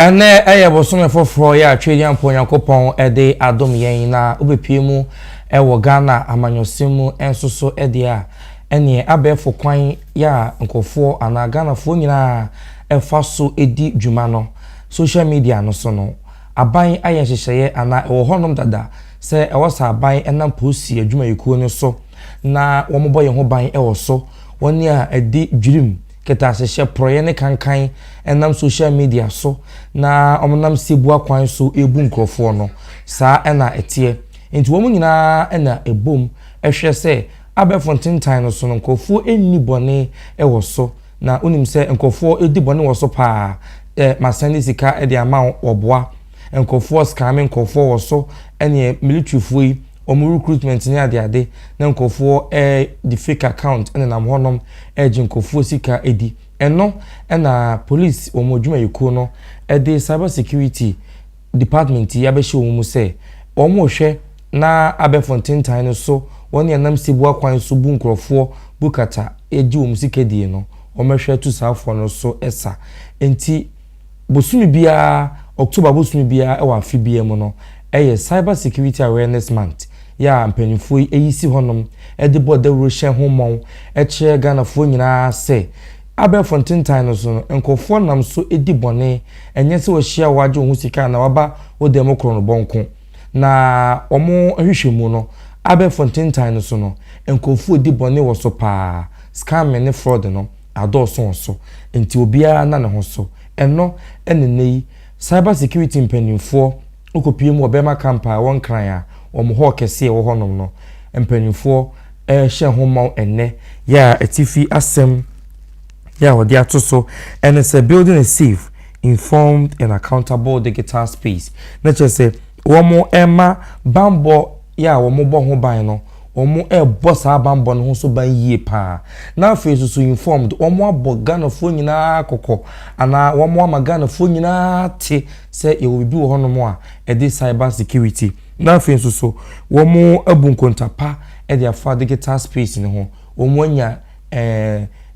Ane eye bosome foforo ya atwedi ampo Yankopon ede adom yen na obepie mu ewo Ghana amanyosemu ensoso ede a ene abefo kwan ya nkofo ana Ghana fo nyina efa so edi dwuma no social media no so no aban aye hyehye ana ewo honom dada se ewo sa aban enam posi adwuma yekuo no so na wo mobo ye ho ban ewo so woni a edi dwirim keta hyehye proye ne kankan enam social media so na omonam sebu akwan so ebu nkrofo no saa ena etie enti wo mu nyina ena ebom ehwe se abefontentan no so no nkofo enni bone ewo so na onim se nkofo edi bone wo so pa masani sika edi ama oboa nkofo scamming nkofo wo so ene military foi omu recruitment ni ade na nkofo the fake account ene nam honom eji nkofo sika edi eno ena police omu dwuma yekuo no ede cyber security department ya be hye omu se omu hwe na abefontentan no so woni enam sebu akwan so bu nkrofo bukata eji omu sika die no omehwe tu saafo no so esa enti bosumi bia October bosumi bia e wa fibie mu no eye cyber security awareness month ya mpanifo eyisi honom ede bode rohye homon eche Ghana fo nyina se abefontentan no so nkofo nam so edi bone enye se wo hia waje hu sika na waba wo dem kro no bonko na omo ahwehwemu no abefontentan no so no nkofo edi bone wo so pa scam ne fraud no adoso so enti obia na ne ho so eno enenei cyber security mpanimfo okopie mu obema campa won kran a omo ho kese wo honom no mpanimfo hye homon enne ya etifi asem ya wodi atoso and it's a building a safe informed and accountable digital space na chese womo ema bambo ya womo bo ho ban no omo boss abambo no so ban yie pa na face so informed omo abo Ghana fo nyina akoko ana womo ama Ghana fo nyina te se ye obi wo hono mo a ede cyber security na face so womo abu nkontapa ede afa digital space ne ho omo anya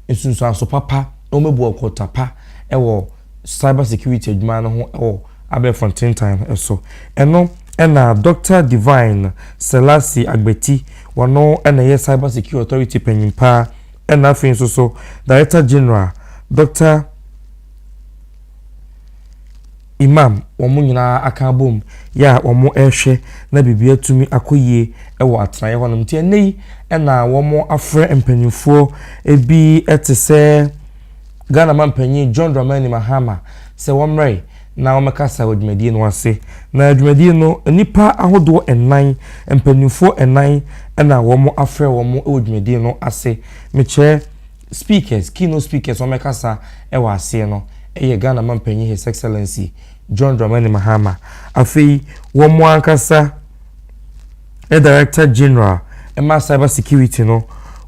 esunsu aso papa omo bu okotapa ewo cyber security adwuma no ho ewo abefontentan eso eno ena Dr. Divine Selassie Agbeti wano ena ye cyber security authority penyimpa ena afin so Director General Dr. Imam womu nyina akabom ya womu ehwe na bibia tumi akoyie ewo atraye honom tie nei ena womu afre empanyimfo ebi etese Ghana mampanyi John Dramani Mahama se womre na omekasa odwumadi no ase na odwumadi no nipa ahodo enan empanimfo enan na womo afre womo odwumadi no ase meche speakers keynote speakers omekasa ewa ase no eye Ghana mampanyi His Excellency John Dramani Mahama afei womo ankasa Director General ema cyber security no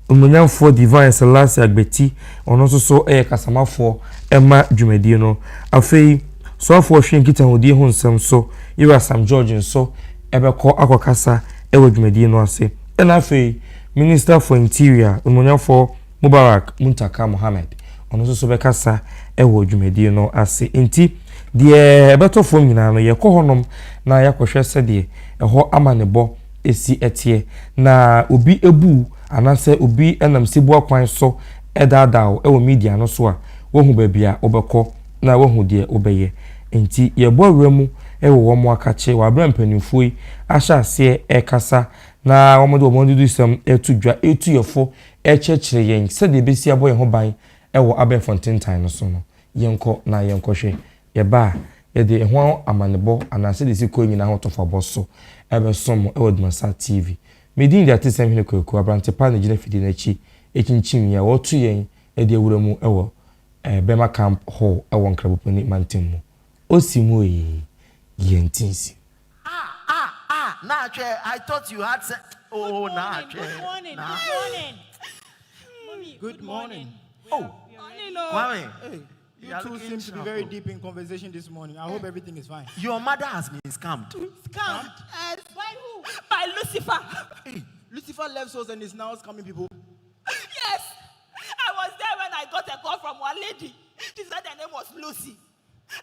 Umunyamfo Divine Selassie Agbeti ono so eye kasamafo ema dwumadi no afei so for hwenkita hodi ho nsem so Ira Sam George so ebekọ akokasa ewo dwumadi no ase ena afei Minister for Interior Umunyamfo Mubarak Muntaka Mohammed ono so bekasa ewo dwumadi no ase enti de ebetofo nyina no yekọ honom na yakohwe sede eho amanebo esi etie na obi ebu anase obi enam sebu akwan so edadaw ewo media no so a wohu babia obekọ na wohu de obeye enti yebo awremu ewo womo akache wa bra mpanimfo yi ahya ase ekasa na womo du sem etudwa etuyefo echechire yen sede besi aboye ho ban ewo abefontentan no so no yenko na yenkɔhwe yeba yede ho amanebo anase de siko nyina ho tofabo so ebesom ewo ADUMASA TV medin de atesem hene kwaku abrantepa na gina fidi na chi ekinchim ya wotu yen ede awremu ewo Bema Camp Hall ewo nkraboponi mantemu osimu yentinsi Nah, I thought you had said nah. Good morning. Good morning. Oh, Kwame. Hey, you two seem to be very deep in conversation this morning. I hope everything is fine. Your mother has been scammed. Scammed? By who? By Lucifer. Hey, Lucifer left us and is now scamming people. Yes. I was there when I got a call from one lady. She said her name was Lucy.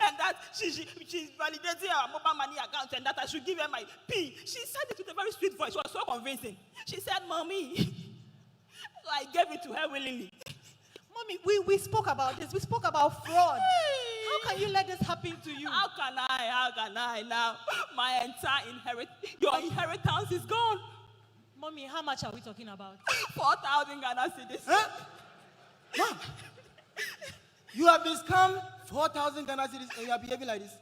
and that she's validating our mobile money account and that I should give her my PIN. She said it with a very sweet voice. She was so convincing. She said, Mommy. So I gave it to her willingly. Mommy, we spoke about this. We spoke about fraud. How can you let this happen to you? How can I now? My entire your inheritance is gone. Mommy, how much are we talking about? 4,000 Ghana cedis. Huh? Mom, you have been scammed 4,000 Ghana cedis and you are behaving like this.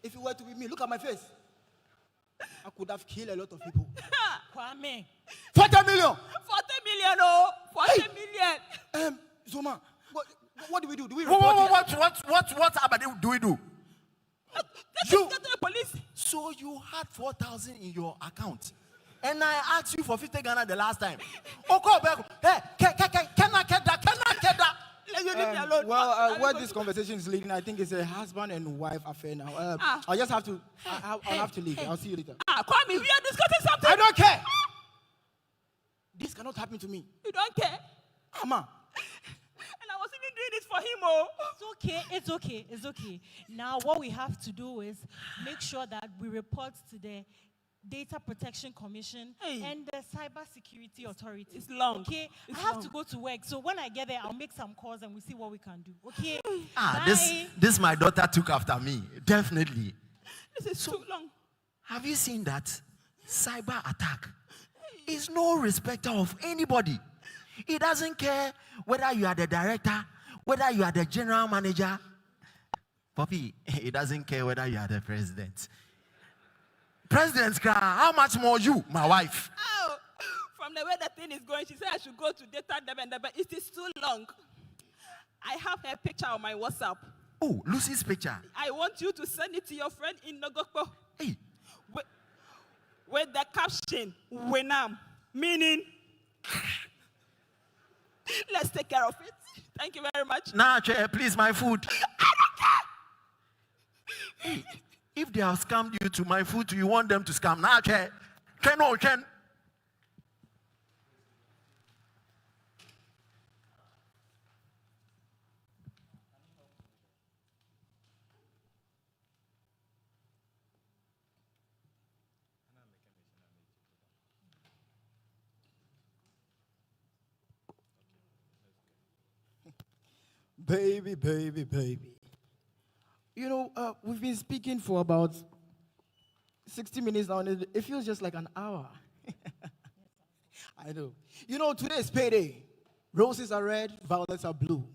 If it were to be me, look at my face. I could have killed a lot of people. Kwame. 40 million. 40 million, oh. 40 million. Zuma, what do we do? Do we report What do we do? Get to the police. So you had 4,000 in your account, and I asked you for 50 Ghana the last time. Okay, hey, can I get that? Let you leave me alone. Well, where this conversation is leading, I think it's a husband and wife affair now. I just have to. I'll have to leave. I'll see you later. Kwame, we are discussing something. I don't care. This cannot happen to me. You don't care? Mama. And I was even doing this for him, oh. It's okay. Now, what we have to do is make sure that we report to the Data Protection Commission and the Cyber Security Authority. It's long. Okay? It's I have long. to go to work. So when I get there, I'll make some calls and we'll see what we can do. Okay? This my daughter took after me. Definitely. This is too long. Have you seen that? Cyber attack is no respecter of anybody. He doesn't care whether you are the director, whether you are the general manager. Poppy, he doesn't care whether you are the president. President's car, how much more you, my wife? Oh, from the way the thing is going, she said I should go to data but it is too long. I have her picture on my WhatsApp. Oh, Lucy's picture. I want you to send it to your friend in Nogokpo. Hey. With the caption, Wenam, meaning, let's take care of it. Thank you very much. Nah, please, my food. I don't care. Hey, if they have scammed you to my food, you want them to scam? Nah, Chen. Baby. You know, we've been speaking for about 60 minutes now, and it feels just like an hour. I know. You know, today is payday. Roses are red, violets are blue.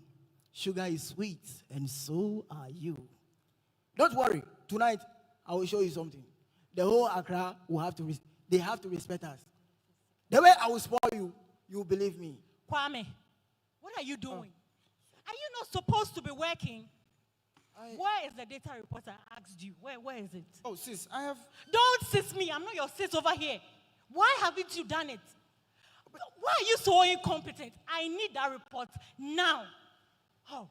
Sugar is sweet, and so are you. Don't worry. Tonight, I will show you something. The whole Accra will have to, they have to respect us. The way I will spoil you, you will believe me. Kwame, what are you doing? Are you not supposed to be working? Where is the data reporter asked you? Where is it? Oh, sis, I have... Don't sis me. I'm not your sis over here. Why haven't you done it? Why are you so incompetent? I need that report now. Oh,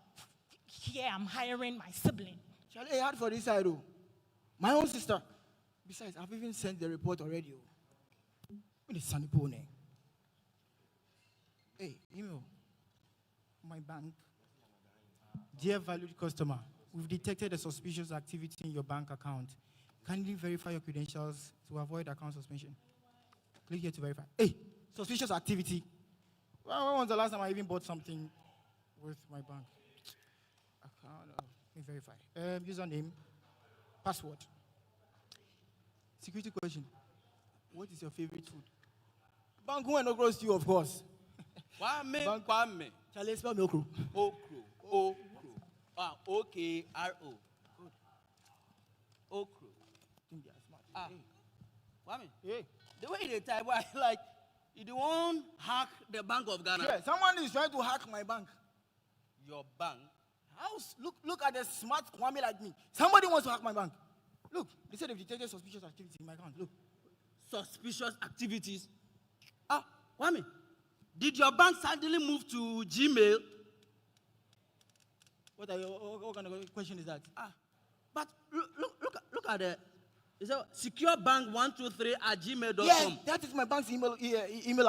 yeah, I'm hiring my sibling. Charlie, hard for this side, though. My own sister. Besides, I've even sent the report already. What is Sunny Pone? Hey, email. My bank. Dear valued customer, we've detected a suspicious activity in your bank account. Kindly verify your credentials to avoid account suspension. Click here to verify. Hey, suspicious activity. When was the last time I even bought something with my bank? Account, let me verify. Username, password. Security question. What is your favorite food? Bank who no grows to you, of course. Kwame. Charlie, spell me okro. Okro. O-K-R-O. Good. Okro. Think they are smart. Kwame. Hey. The way they type, like, you don't want hack the Bank of Ghana. Yeah, someone is trying to hack my bank. Your bank. Look at the smart Kwame like me. Somebody wants to hack my bank. Look, they said they've detected suspicious activity in my account. Look. Suspicious activities. Kwame, did your bank suddenly move to Gmail? What kind of question is that? But look at the. It's a securebank123@gmail.com. Yes, that is my bank's email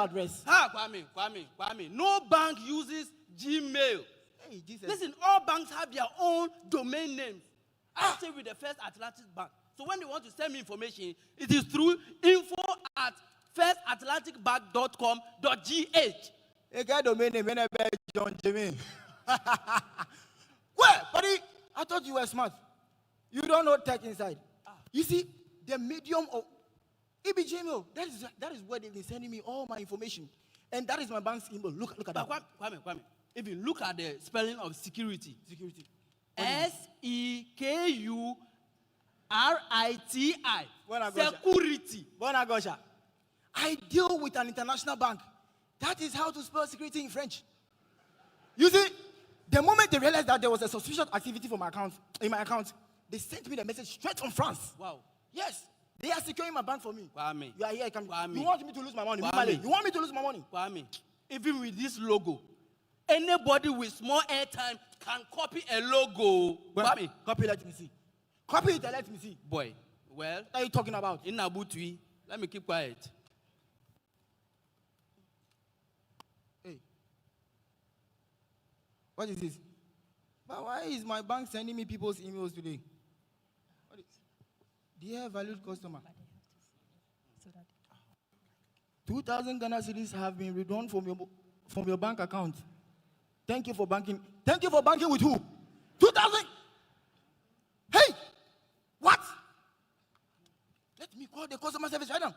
address. Kwame. No bank uses Gmail. Hey, Jesus. Listen, all banks have have their own domain names. I stay with the First Atlantic Bank. So when they want to send me information, it is through info@firstatlanticbank.com.gh. A guy domain name, John Jimmy. Well, buddy, I thought you were smart. You don't know tech inside. You see, the medium of EBGMO, that is where they've been sending me all my information. And that is my bank's email. Look at that. Kwame. If you look at the spelling of security. SEKURITI. Security. Bonagosha. I deal with an international bank. That is how to spell security in French. You see, the moment they realized that there was a suspicious activity in my account, they sent me the message straight from France. Wow. Yes. They are securing my bank for me. Kwame. You are here. Kwame. You want me to lose my money? Kwame. You want me to lose my money? Kwame, even with this logo, anybody with small airtime can copy a logo. Kwame. Copy, let me see. Copy it and let me see. Boy, well. What are you talking about? In Nabutui, let me keep quiet. Hey. What is this? But why is my bank sending me people's emails today? What is? Dear valued customer, 2,000 Ghana cedis have been withdrawn from your bank account. Thank you for banking. Thank you for banking with who? 2,000? Hey! What? Let me call the customer service right now.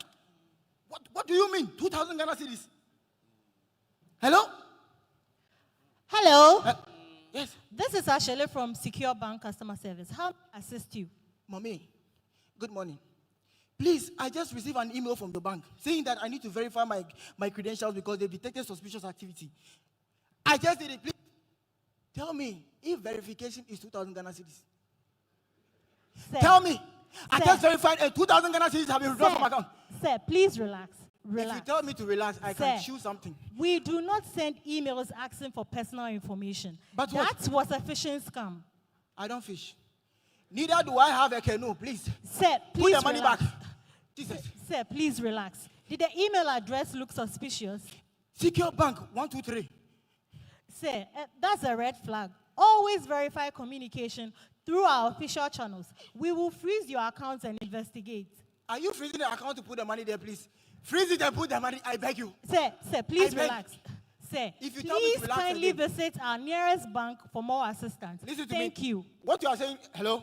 What do you mean? 2,000 Ghana cedis? Hello? Hello. Yes. This is Ashele from Secure Bank Customer Service. How may I assist you? Mommy, good morning. Please, I just received an email from the bank saying that I need to verify my credentials because they've detected suspicious activity. I just did it. Please tell me if verification is 2,000 Ghana cedis. Tell me. I just verified 2,000 Ghana cedis have been withdrawn from my account. Sir, please relax. If you tell me to relax, I can choose something. We do not send emails asking for personal information. But that was a phishing scam. I don't fish. Neither do I have a canoe, please. Sir, please put the money relax. back. Jesus. Sir, please relax. Did the email address look suspicious? Secure Bank 123. Sir, that's a red flag. Always verify communication through our official channels. We will freeze your accounts and investigate. Are you freezing the account to put the money there, please? Freeze it and put the money, I beg you. Sir, please relax. Sir, if you tell me to please relax kindly again, visit our nearest bank for more assistance. Listen to Thank you. What you are saying, hello?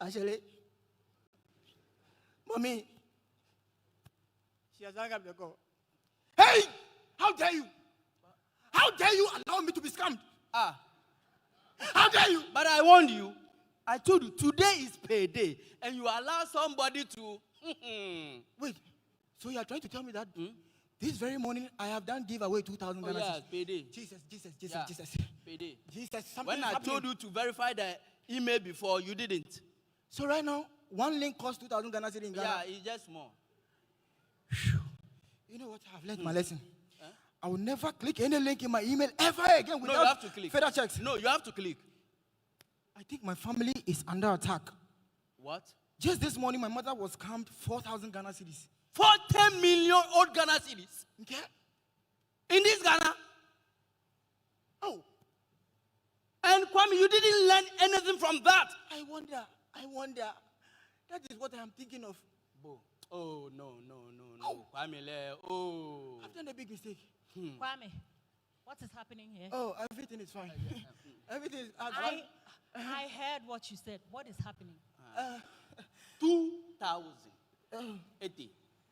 Actually, Mommy, she has hung up the call. Hey! How dare you? How dare you allow me to be scammed? How dare you? But I warned you. I told you, today is payday, and you allow somebody to... Wait, so you are trying to tell me that this very morning I have done give away 2,000 Ghana cedis? Yes, payday. Jesus. Payday. Jesus, something When I told you to verify the email before, you didn't. So right now, one link costs 2,000 Ghana cedis in Ghana. Yeah, it's just more. You know what? I've learned my lesson. I will never click any link in my email ever again without you have to click. further checks. No, you have to click. I think my family is under attack. What? Just this morning, my mother was scammed 4,000 Ghana cedis. 40 million old Ghana cedis. Okay? In this Ghana. Oh. And Kwame, you didn't learn anything from that. I wonder. That is what I'm thinking of. Oh, no. Oh. Kwame, I've done a big mistake. Kwame, what is happening here? Oh, everything is fine. Everything is... I heard what you said. What is happening? 2,080.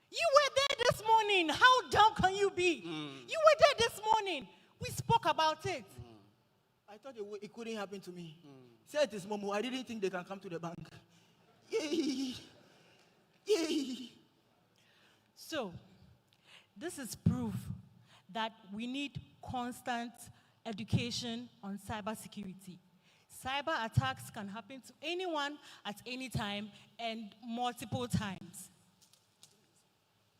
You were there this morning. How dumb can you be? You were there this morning. We spoke about it. I thought it couldn't happen to me. Say it is Momo. I didn't think they can come to the bank. Yay. So, this is proof that we need constant education on cybersecurity. Cyber attacks can happen to anyone at any time and multiple times.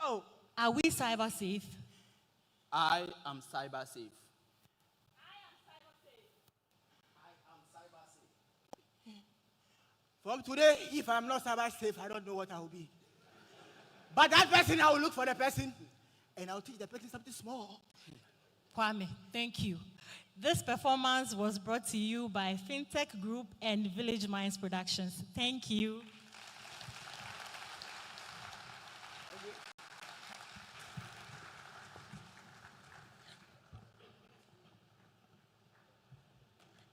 Oh, are we cyber safe? I am cyber safe. From today, if I'm not cyber safe, I don't know what I will be. But that person, I will look for the person, and I'll teach the person something small. Kwame, thank you. This performance was brought to you by FinTech Group and Village Minds Productions. Thank you.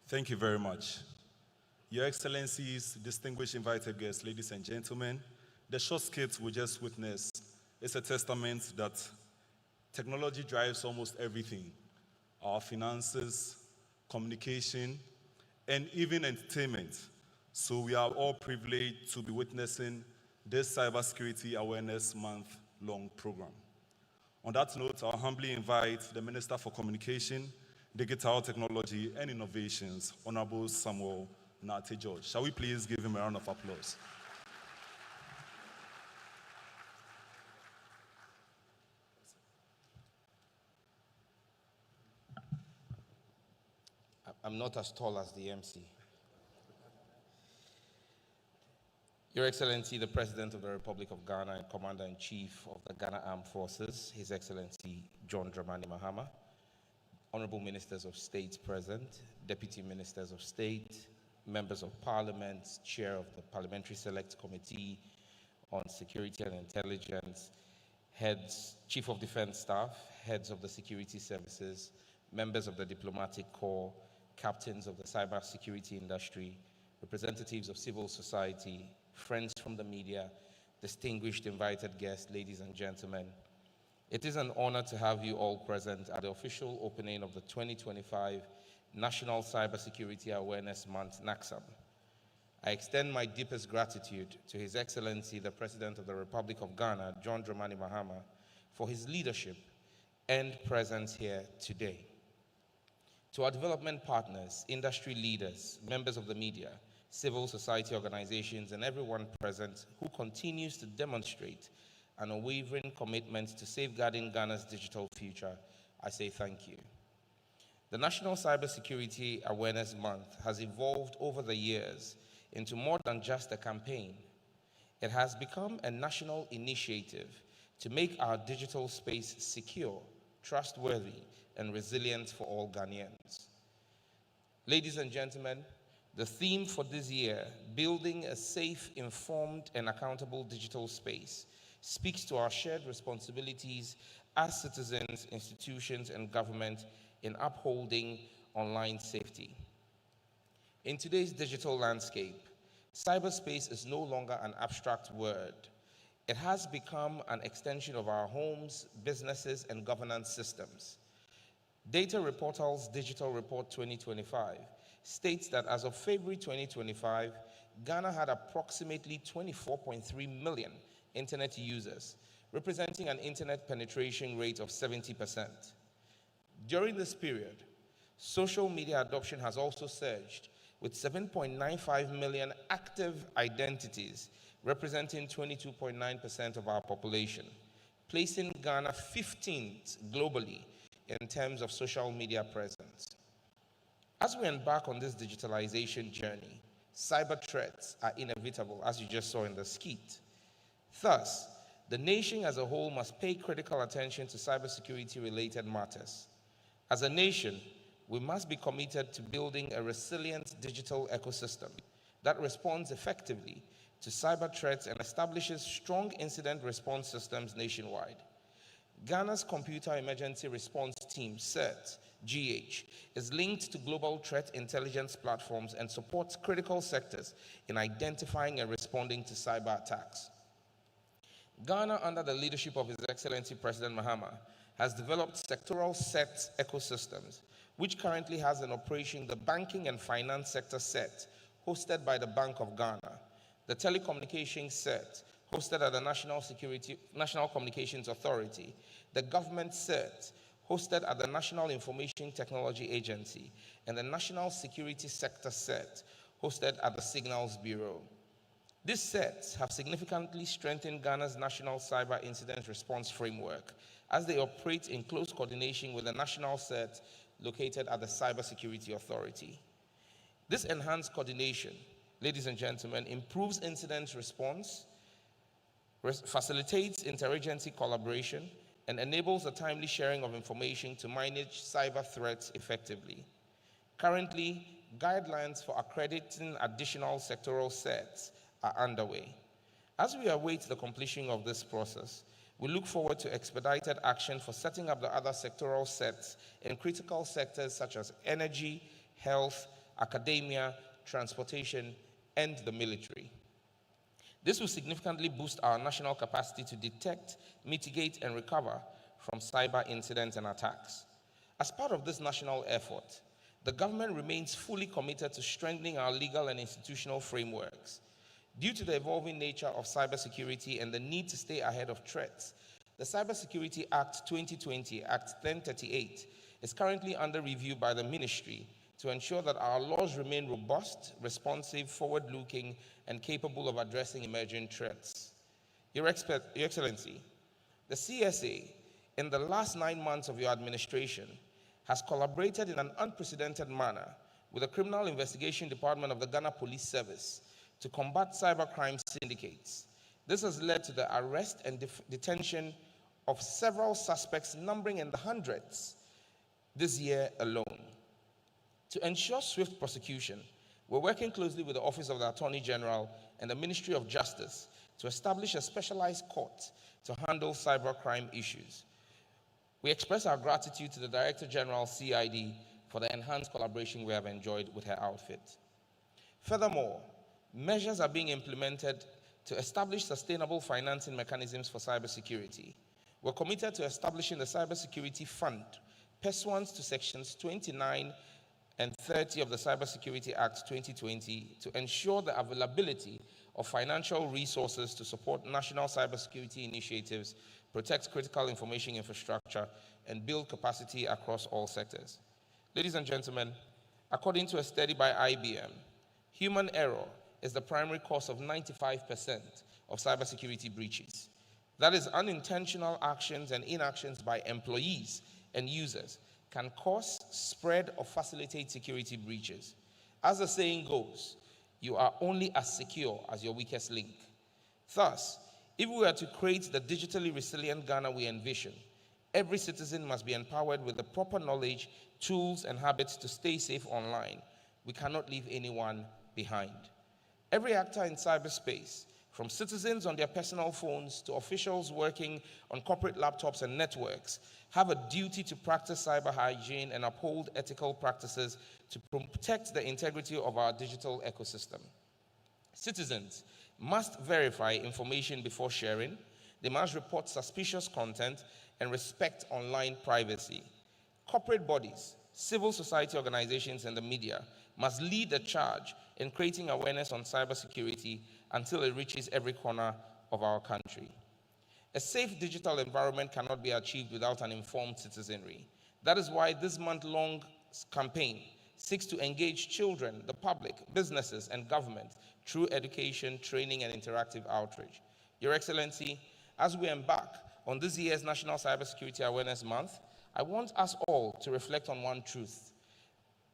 Thank you very much. Your Excellencies, distinguished invited guests, ladies and gentlemen, the short skit we just witnessed is a testament that technology drives almost everything. Our finances, communication, and even entertainment. So we are all privileged to be witnessing this Cybersecurity Awareness Month-long program. On that note, I'll humbly invite the Minister for Communication, Digital Technology and Innovations, Honorable Samuel Nate George. Shall we please give him a round of applause? I'm not as tall as the MC. Your Excellency, the President of the Republic of Ghana and Commander-in-Chief of the Ghana Armed Forces, His Excellency John Dramani Mahama, Honorable Ministers of State present, Deputy Ministers of State, Members of Parliament, Chair of the Parliamentary Select Committee on Security and Intelligence, Heads, Chief of Defense Staff, Heads of the Security Services, Members of the Diplomatic Corps, Captains of the cybersecurity industry, representatives of civil society, friends from the media, distinguished invited guests, ladies and gentlemen. It is an honor to have you all present at the official opening of the 2025 National Cybersecurity Awareness Month, NACSAM. I extend my deepest gratitude to His Excellency, the President of the Republic of Ghana, John Dramani Mahama, for his leadership and presence here today. To our development partners, industry leaders, members of the media, civil society organizations, and everyone present who continues to demonstrate an unwavering commitment to safeguarding Ghana's digital future, I say thank you. The National Cybersecurity Awareness Month has evolved over the years into more than just a campaign. It has become a national initiative to make our digital space secure, trustworthy, and resilient for all Ghanaians. Ladies and gentlemen, the theme for this year, Building a Safe, Informed, and Accountable Digital Space, speaks to our shared responsibilities as citizens, institutions, and government in upholding online safety. In today's digital landscape, cyberspace is no longer an abstract word. It has become an extension of our homes, businesses, and governance systems. Data Reportal's Digital Report 2025 states that as of February 2025, Ghana had approximately 24.3 million internet users, representing an internet penetration rate of 70%. During this period, social media adoption has also surged, with 7.95 million active identities, representing 22.9% of our population, placing Ghana 15th globally in terms of social media presence. As we embark on this digitalization journey, cyber threats are inevitable, as you just saw in the skit. Thus, the nation as a whole must pay critical attention to cybersecurity-related matters. As a nation, we must be committed to building a resilient digital ecosystem that responds effectively to cyber threats and establishes strong incident response systems nationwide. Ghana's Computer Emergency Response Team, CERT, GH, is linked to global threat intelligence platforms and supports critical sectors in identifying and responding to cyber attacks. Ghana, under the leadership of His Excellency President Mahama, has developed sectoral CERT ecosystems, which currently has in operation the banking and finance sector CERT, hosted by the Bank of Ghana, the telecommunications CERT, hosted at the National Communications Authority, the government CERT, hosted at the National Information Technology Agency, and the National Security Sector CERT, hosted at the Signals Bureau. These CERTs have significantly strengthened Ghana's National Cyber Incident Response Framework as they operate in close coordination with the National CERT located at the Cybersecurity Authority. This enhanced coordination, ladies and gentlemen, improves incident response, facilitates interagency collaboration, and enables the timely sharing of information to manage cyber threats effectively. Currently, guidelines for accrediting additional sectoral sets are underway. As we await the completion of this process, we look forward to expedited action for setting up the other sectoral sets in critical sectors such as energy, health, academia, transportation, and the military. This will significantly boost our national capacity to detect, mitigate, and recover from cyber incidents and attacks. As part of this national effort, the government remains fully committed to strengthening our legal and institutional frameworks. Due to the evolving nature of cybersecurity and the need to stay ahead of threats, the Cybersecurity Act 2020, Act 1038, is currently under review by the Ministry to ensure that our laws remain robust, responsive, forward-looking, and capable of addressing emerging threats. Your Excellency, the CSA, in the last 9 months of your administration, has collaborated in an unprecedented manner with the Criminal Investigation Department of the Ghana Police Service to combat cybercrime syndicates. This has led to the arrest and detention of several suspects numbering in the hundreds this year alone. To ensure swift prosecution, we're working closely with the Office of the Attorney General and the Ministry of Justice to establish a specialized court to handle cybercrime issues. We express our gratitude to the Director General CID for the enhanced collaboration we have enjoyed with her outfit. Furthermore, measures are being implemented to establish sustainable financing mechanisms for cybersecurity. We're committed to establishing the Cybersecurity Fund, pursuant to Sections 29 and 30 of the Cybersecurity Act 2020, to ensure the availability of financial resources to support national cybersecurity initiatives, protect critical information infrastructure, and build capacity across all sectors. Ladies and gentlemen, according to a study by IBM, human error is the primary cause of 95% of cybersecurity breaches. That is, unintentional actions and inactions by employees and users can cause, spread, or facilitate security breaches. As the saying goes, you are only as secure as your weakest link. Thus, if we are to create the digitally resilient Ghana we envision, every citizen must be empowered with the proper knowledge, tools, and habits to stay safe online. We cannot leave anyone behind. Every actor in cyberspace, from citizens on their personal phones to officials working on corporate laptops and networks, have a duty to practice cyber hygiene and uphold ethical practices to protect the integrity of our digital ecosystem. Citizens must verify information before sharing. They must report suspicious content and respect online privacy. Corporate bodies, civil society organizations, and the media must lead the charge in creating awareness on cybersecurity until it reaches every corner of our country. A safe digital environment cannot be achieved without an informed citizenry. That is why this month-long campaign seeks to engage children, the public, businesses, and government through education, training, and interactive outreach. Your Excellency, as we embark on this year's National Cybersecurity Awareness Month, I want us all to reflect on one truth: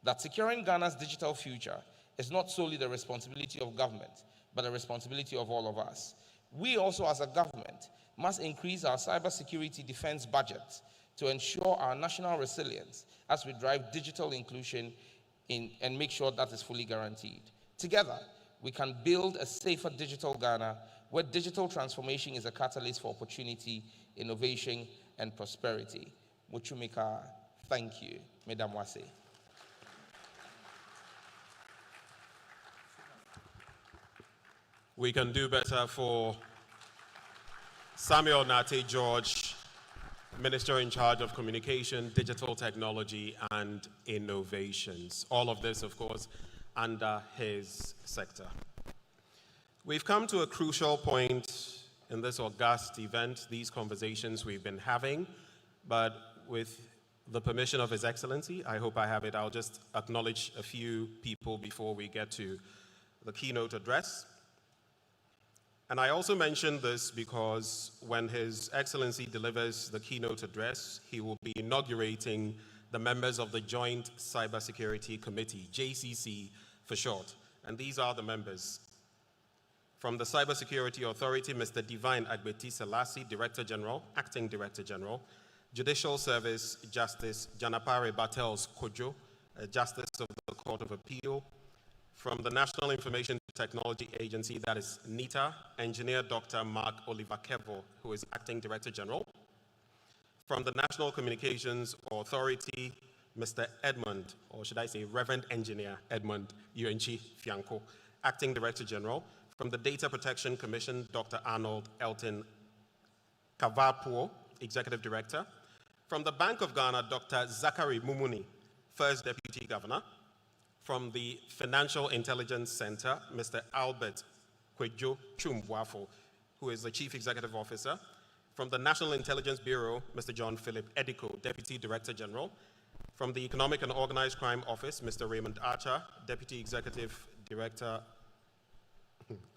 that securing Ghana's digital future is not solely the responsibility of government, but the responsibility of all of us. We also, as a government, must increase our cybersecurity defense budget to ensure our national resilience as we drive digital inclusion and make sure that is fully guaranteed. Together, we can build a safer digital Ghana where digital transformation is a catalyst for opportunity, innovation, and prosperity. Muchumika, thank you. Mesdames, Wase. We can do better for Samuel Nate George, Minister in charge of Communication, Digital Technology, and Innovations. All of this, of course, under his sector. We've come to a crucial point in this august event, these conversations we've been having, but with the permission of His Excellency, I hope I have it, I'll just acknowledge a few people before we get to the keynote address. And I also mention this because when His Excellency delivers the keynote address, he will be inaugurating the members of the Joint Cybersecurity Committee, JCC for short. And these are the members. From the Cybersecurity Authority, Mr. Divine Agbeti Selassie, Director General, Acting Director General. Judicial Service, Justice Janapare Bartels Kojo, Justice of the Court of Appeal. From the National Information Technology Agency, that is NITA, Engineer Dr. Mark Oliver Kevo, who is Acting Director General. From the National Communications Authority, Mr. Edmund, or should I say Reverend Engineer Edmund Yuenchi Fianco, Acting Director General. From the Data Protection Commission, Dr. Arnold Elton Kavapuo, Executive Director. From the Bank of Ghana, Dr. Zachary Mumuni, First Deputy Governor. From the Financial Intelligence Center, Mr. Albert Kwejo Chumbuafo, who is the Chief Executive Officer. From the National Intelligence Bureau, Mr. John Philip Ediko, Deputy Director General. From the Economic and Organized Crime Office, Mr. Raymond Archer, Deputy Executive Director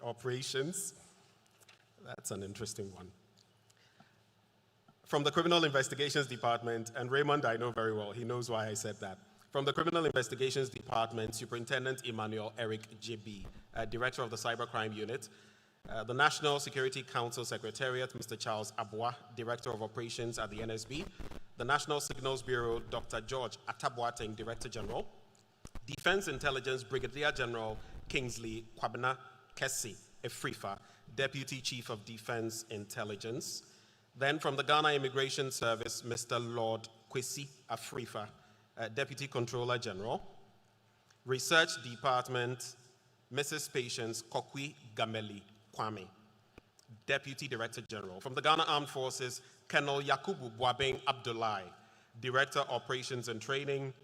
Operations. That's an interesting one. From the Criminal Investigations Department, and Raymond I know very well, he knows why I said that. From the Criminal Investigations Department, Superintendent Emmanuel Eric J.B., Director of the Cybercrime Unit. The National Security Council Secretariat, Mr. Charles Abwa, Director of Operations at the NSB. The National Signals Bureau, Dr. George Atabuateng, Director General. Defense Intelligence Brigadier General Kingsley Kwabena Kessi Efrifa, Deputy Chief of Defense Intelligence. Then from the Ghana Immigration Service, Mr. Lord Kwesi Afrifa, Deputy Controller General. Research Department, Mrs. Patience Kokwi Gameli Kwame, Deputy Director General. From the Ghana Armed Forces, Colonel Yakubu Boabeng Abdullahi, Director Operations and Training.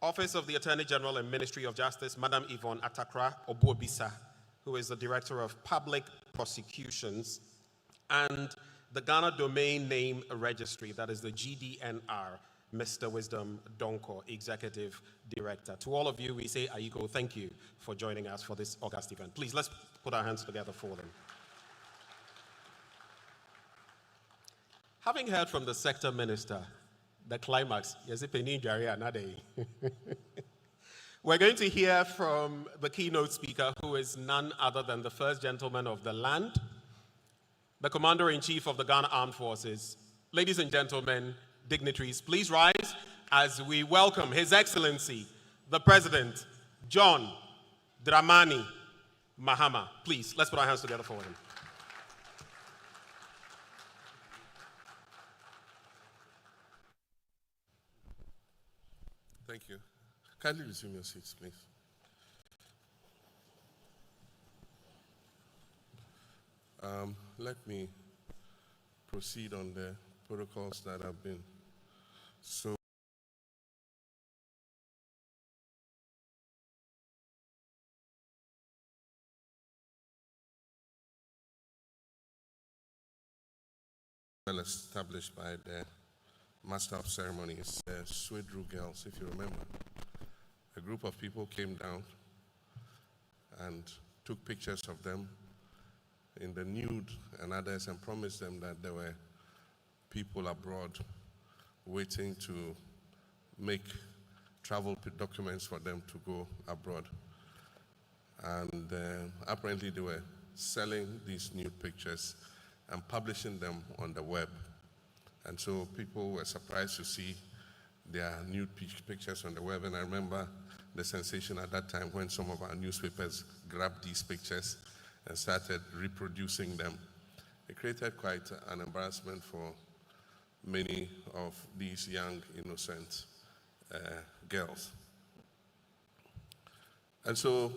Office of the Attorney General and Ministry of Justice, Madam Yvonne Atakra Obuobisa, who is the Director of Public Prosecutions. And the Ghana Domain Name Registry, that is the GDNR, Mr. Wisdom Donko, Executive Director. To all of you, we say, Aiko, thank you for joining us for this August event. Please, let's put our hands together for them. Having heard from the sector minister, the climax, we're going to hear from the keynote speaker, who is none other than the first gentleman of the land, the Commander-in-Chief of the Ghana Armed Forces. Ladies and gentlemen, dignitaries, please rise as we welcome His Excellency, the President, John Dramani Mahama. Please, let's put our hands together for him. Thank you. Kindly resume your seats, please. Let me proceed on the protocols that have been so well established by the Master of Ceremonies, the Swedru girls, if you remember. A group of people came down and took pictures of them in the nude and others and promised them that there were people abroad waiting to make travel documents for them to go abroad. And apparently they were selling these nude pictures and publishing them on the web. And so people were surprised to see their nude pictures on the web. And I remember the sensation at that time when some of our newspapers grabbed these pictures and started reproducing them. It created quite an embarrassment for many of these young, innocent girls. And so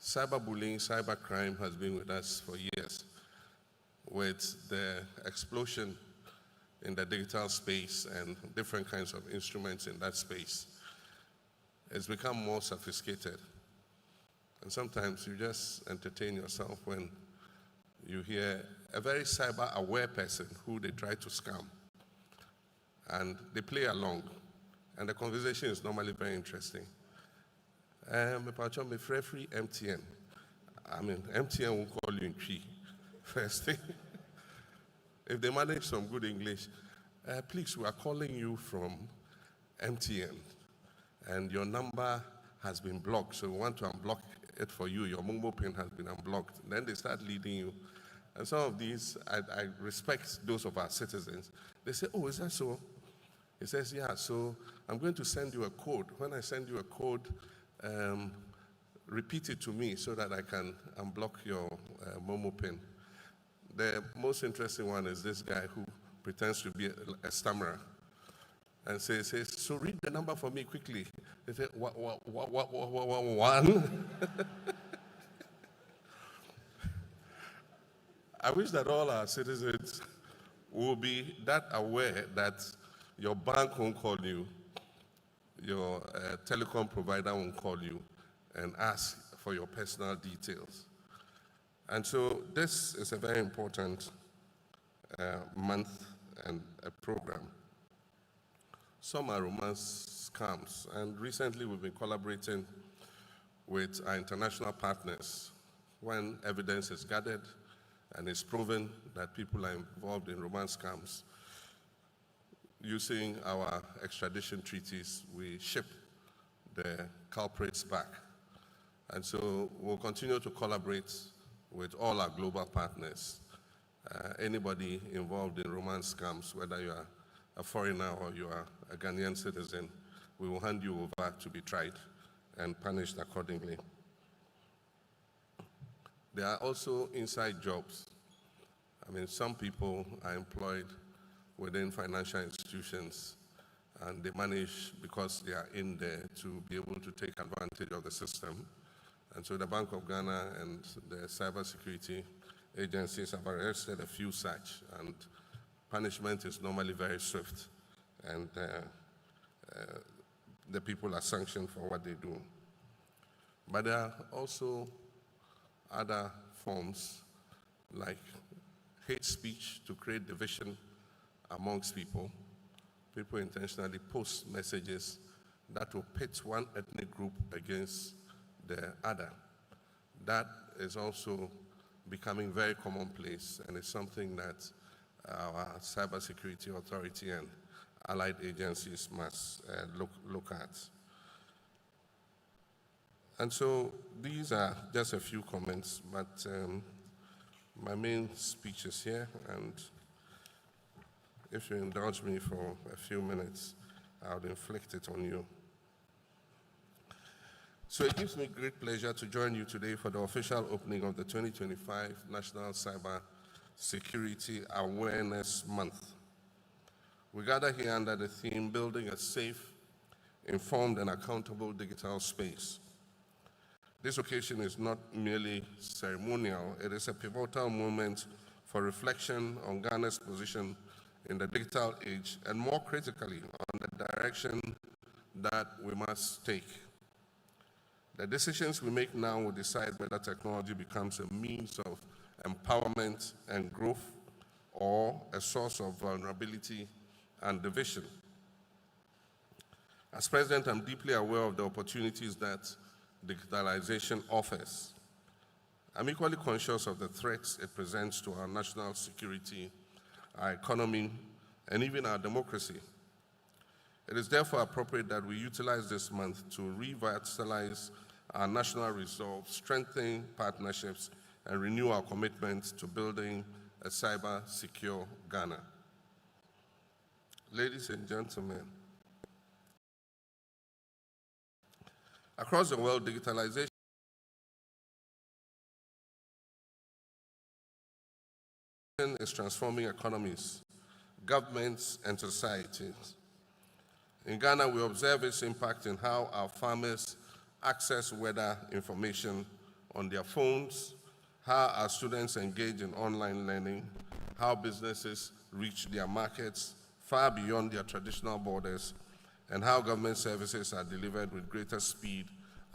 cyberbullying, cybercrime has been with us for years. With the explosion in the digital space and different kinds of instruments in that space, it's become more sophisticated. And sometimes you just entertain yourself when you hear a very cyber-aware person who they try to scam. And they play along. And the conversation is normally very interesting. Me free MTN. I mean, MTN will call you in tree. First thing. If they manage some good English, please, we are calling you from MTN. And your number has been blocked, so we want to unblock it for you. Your mobile pin has been unblocked. Then they start leading you. And some of these, I respect those of our citizens. They say, oh, is that so? He says, yeah, so I'm going to send you a code. When I send you a code, repeat it to me so that I can unblock your Momo pin. The most interesting one is this guy who pretends to be a stammerer and says, so read the number for me quickly. They say, one. I wish that all our citizens will be that aware that your bank won't call you, your telecom provider won't call you and ask for your personal details. And so this is a very important month and a program. Some are romance scams, and recently we've been collaborating with our international partners when evidence is gathered and it's proven that people are involved in romance scams. Using our extradition treaties, we ship the culprits back. And so we'll continue to collaborate with all our global partners. Anybody involved in romance scams, whether you are a foreigner or you are a Ghanaian citizen, we will hand you over to be tried and punished accordingly. There are also inside jobs. I mean, some people are employed within financial institutions and they manage, because they are in there, to be able to take advantage of the system. And so the Bank of Ghana and the cybersecurity agencies have arrested a few such, and punishment is normally very swift, and the people are sanctioned for what they do. But there are also other forms like hate speech to create division amongst people. People intentionally post messages that will pit one ethnic group against the other. That is also becoming very commonplace, and it's something that our cybersecurity authority and allied agencies must look at. And so these are just a few comments, but my main speech is here, and if you indulge me for a few minutes, I would inflict it on you. So it gives me great pleasure to join you today for the official opening of the 2025 National Cyber Security Awareness Month. We gather here under the theme, Building a Safe, Informed and Accountable Digital Space. This occasion is not merely ceremonial, it is a pivotal moment for reflection on Ghana's position in the digital age, and more critically, on the direction that we must take. The decisions we make now will decide whether technology becomes a means of empowerment and growth or a source of vulnerability and division. As President, I'm deeply aware of the opportunities that digitalization offers. I'm equally conscious of the threats it presents to our national security, our economy, and even our democracy. It is therefore appropriate that we utilize this month to revitalize our national resolve, strengthen partnerships, and renew our commitment to building a cyber-secure Ghana. Ladies and gentlemen, across the world, digitalization is transforming economies, governments, and societies. In Ghana, we observe its impact in how our farmers access weather information on their phones, how our students engage in online learning, how businesses reach their markets far beyond their traditional borders, and how government services are delivered with greater speed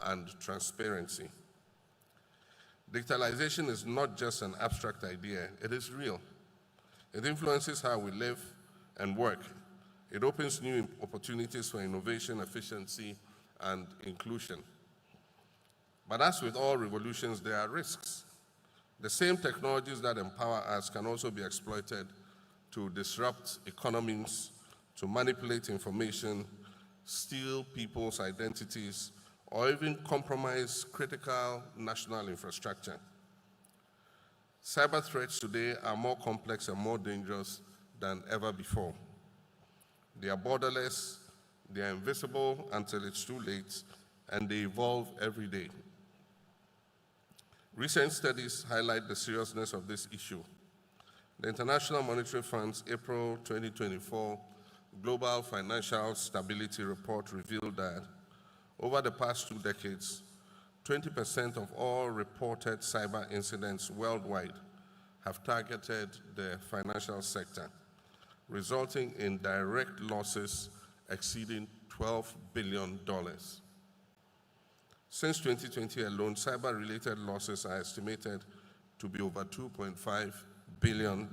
and transparency. Digitalization is not just an abstract idea, it is real. It influences how we live and work. It opens new opportunities for innovation, efficiency, and inclusion. But as with all revolutions, there are risks. The same technologies that empower us can also be exploited to disrupt economies, to manipulate information, steal people's identities, or even compromise critical national infrastructure. Cyber threats today are more complex and more dangerous than ever before. They are borderless, they are invisible until it's too late, and they evolve every day. Recent studies highlight the seriousness of this issue. The International Monetary Fund's April 2024 Global Financial Stability Report revealed that over the past 2 decades, 20% of all reported cyber incidents worldwide have targeted the financial sector, resulting in direct losses exceeding $12 billion. Since 2020 alone, cyber-related losses are estimated to be over $2.5 billion.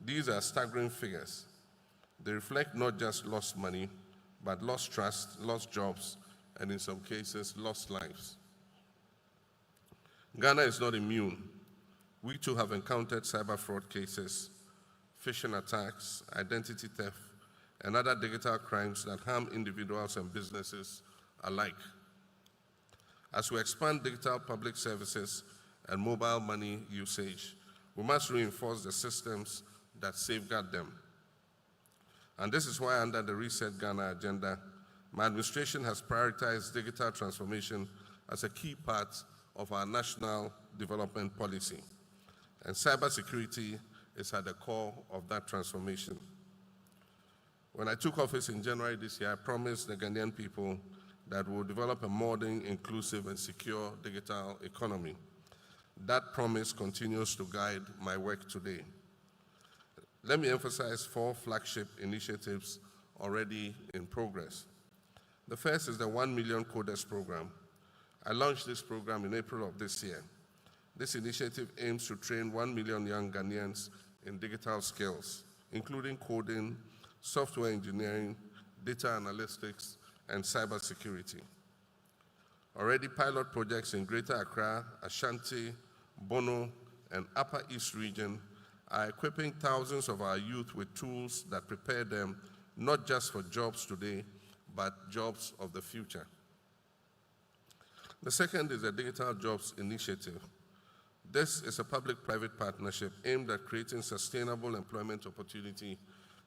These are staggering figures. They reflect not just lost money, but lost trust, lost jobs, and in some cases, lost lives. Ghana is not immune. We too have encountered cyber fraud cases, phishing attacks, identity theft, and other digital crimes that harm individuals and businesses alike. As we expand digital public services and mobile money usage, we must reinforce the systems that safeguard them. And this is why under the Reset Ghana agenda, my administration has prioritized digital transformation as a key part of our national development policy. And cybersecurity is at the core of that transformation. When I took office in January this year, I promised the Ghanaian people that we will develop a modern, inclusive, and secure digital economy. That promise continues to guide my work today. Let me emphasize 4 flagship initiatives already in progress. The first is the 1 Million Coders Program. I launched this program in April of this year. This initiative aims to train 1 million young Ghanaians in digital skills, including coding, software engineering, data analytics, and cybersecurity. Already pilot projects in Greater Accra, Ashanti, Bono, and Upper East region are equipping thousands of our youth with tools that prepare them not just for jobs today, but jobs of the future. The second is the Digital Jobs Initiative. This is a public-private partnership aimed at creating sustainable employment opportunity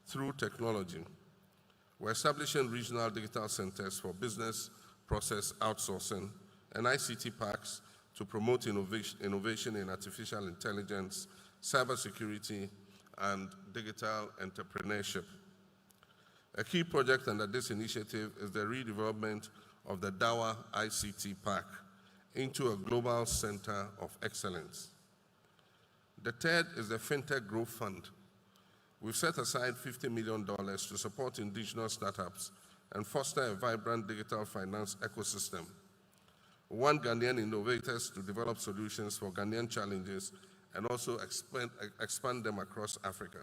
through technology. We're establishing regional digital centers for business process outsourcing and ICT parks to promote innovation in artificial intelligence, cybersecurity, and digital entrepreneurship. A key project under this initiative is the redevelopment of the Dawa ICT Park into a global center of excellence. The third is the FinTech Growth Fund. We've set aside $50 million to support indigenous startups and foster a vibrant digital finance ecosystem. We want Ghanaian innovators to develop solutions for Ghanaian challenges and also expand them across Africa.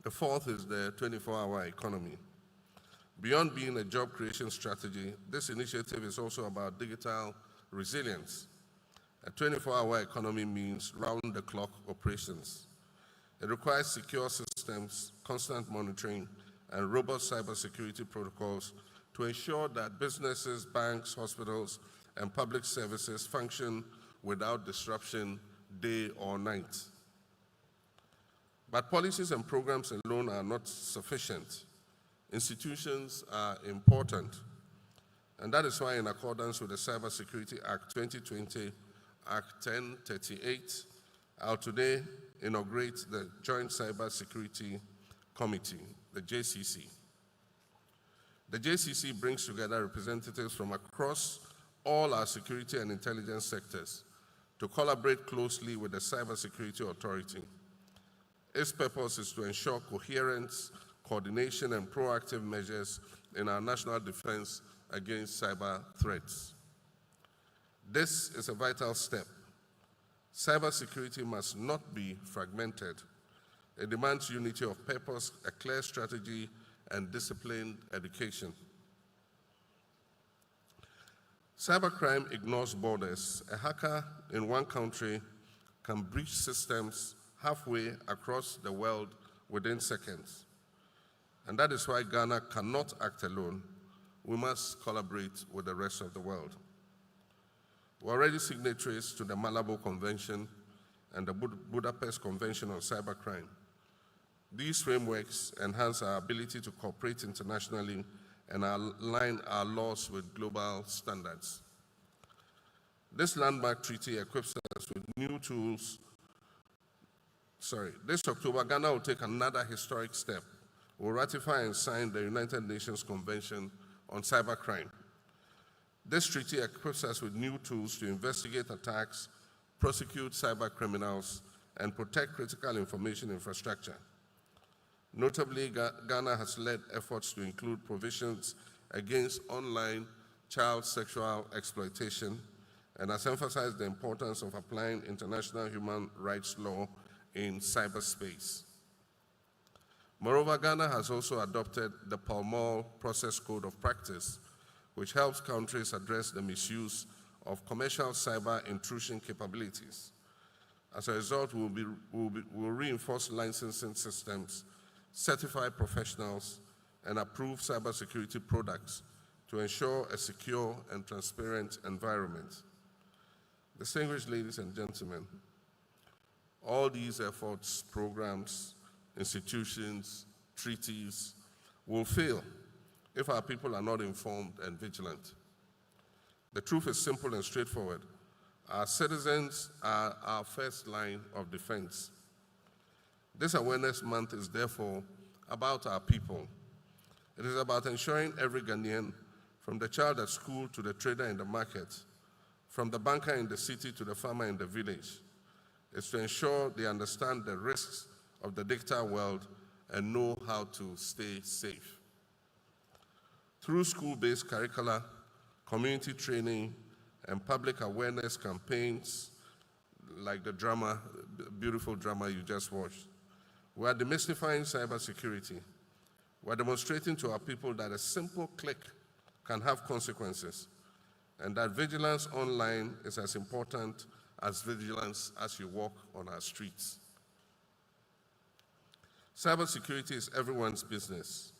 The fourth is the 24-hour economy. Beyond being a job creation strategy, this initiative is also about digital resilience. A 24-hour economy means round-the-clock operations. It requires secure systems, constant monitoring, and robust cybersecurity protocols to ensure that businesses, banks, hospitals, and public services function without disruption day or night. But policies and programs alone are not sufficient. Institutions are important. And that is why, in accordance with the Cybersecurity Act 2020, Act 1038, I'll today inaugurate the Joint Cybersecurity Committee, the JCC. The JCC brings together representatives from across all our security and intelligence sectors to collaborate closely with the Cybersecurity Authority. Its purpose is to ensure coherence, coordination, and proactive measures in our national defense against cyber threats. This is a vital step. Cybersecurity must not be fragmented. It demands unity of purpose, a clear strategy, and disciplined education. Cybercrime ignores borders. A hacker in one country can breach systems halfway across the world within seconds. And that is why Ghana cannot act alone. We must collaborate with the rest of the world. We're already signatories to the Malabo Convention and the Budapest Convention on Cybercrime. These frameworks enhance our ability to cooperate internationally and align our laws with global standards. This landmark treaty equips us with new tools. This October, Ghana will take another historic step. We'll ratify and sign the United Nations Convention on Cybercrime. This treaty equips us with new tools to investigate attacks, prosecute cyber criminals, and protect critical information infrastructure. Notably, Ghana has led efforts to include provisions against online child sexual exploitation and has emphasized the importance of applying international human rights law in cyberspace. Moreover, Ghana has also adopted the Palmol Process Code of Practice, which helps countries address the misuse of commercial cyber intrusion capabilities. As a result, we'll reinforce licensing systems, certify professionals, and approve cybersecurity products to ensure a secure and transparent environment. Distinguished ladies and gentlemen, all these efforts, programs, institutions, treaties will fail if our people are not informed and vigilant. The truth is simple and straightforward. Our citizens are our first line of defense. This Awareness Month is therefore about our people. It is about ensuring every Ghanaian, from the child at school to the trader in the market, from the banker in the city to the farmer in the village, is to ensure they understand the risks of the digital world and know how to stay safe. Through school-based curricula, community training, and public awareness campaigns like the beautiful drama you just watched, we are demystifying cybersecurity. We are demonstrating to our people that a simple click can have consequences, and that vigilance online is as important as vigilance as you walk on our streets. Cybersecurity is everyone's business.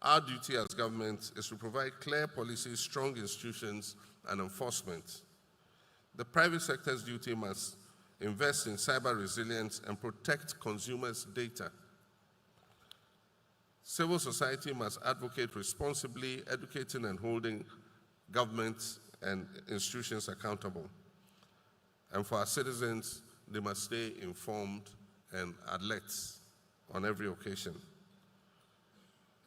Our duty as government is to provide clear policies, strong institutions, and enforcement. The private sector's duty must invest in cyber resilience and protect consumers' data. Civil society must advocate responsibly, educating and holding governments and institutions accountable. And for our citizens, they must stay informed and alert on every occasion.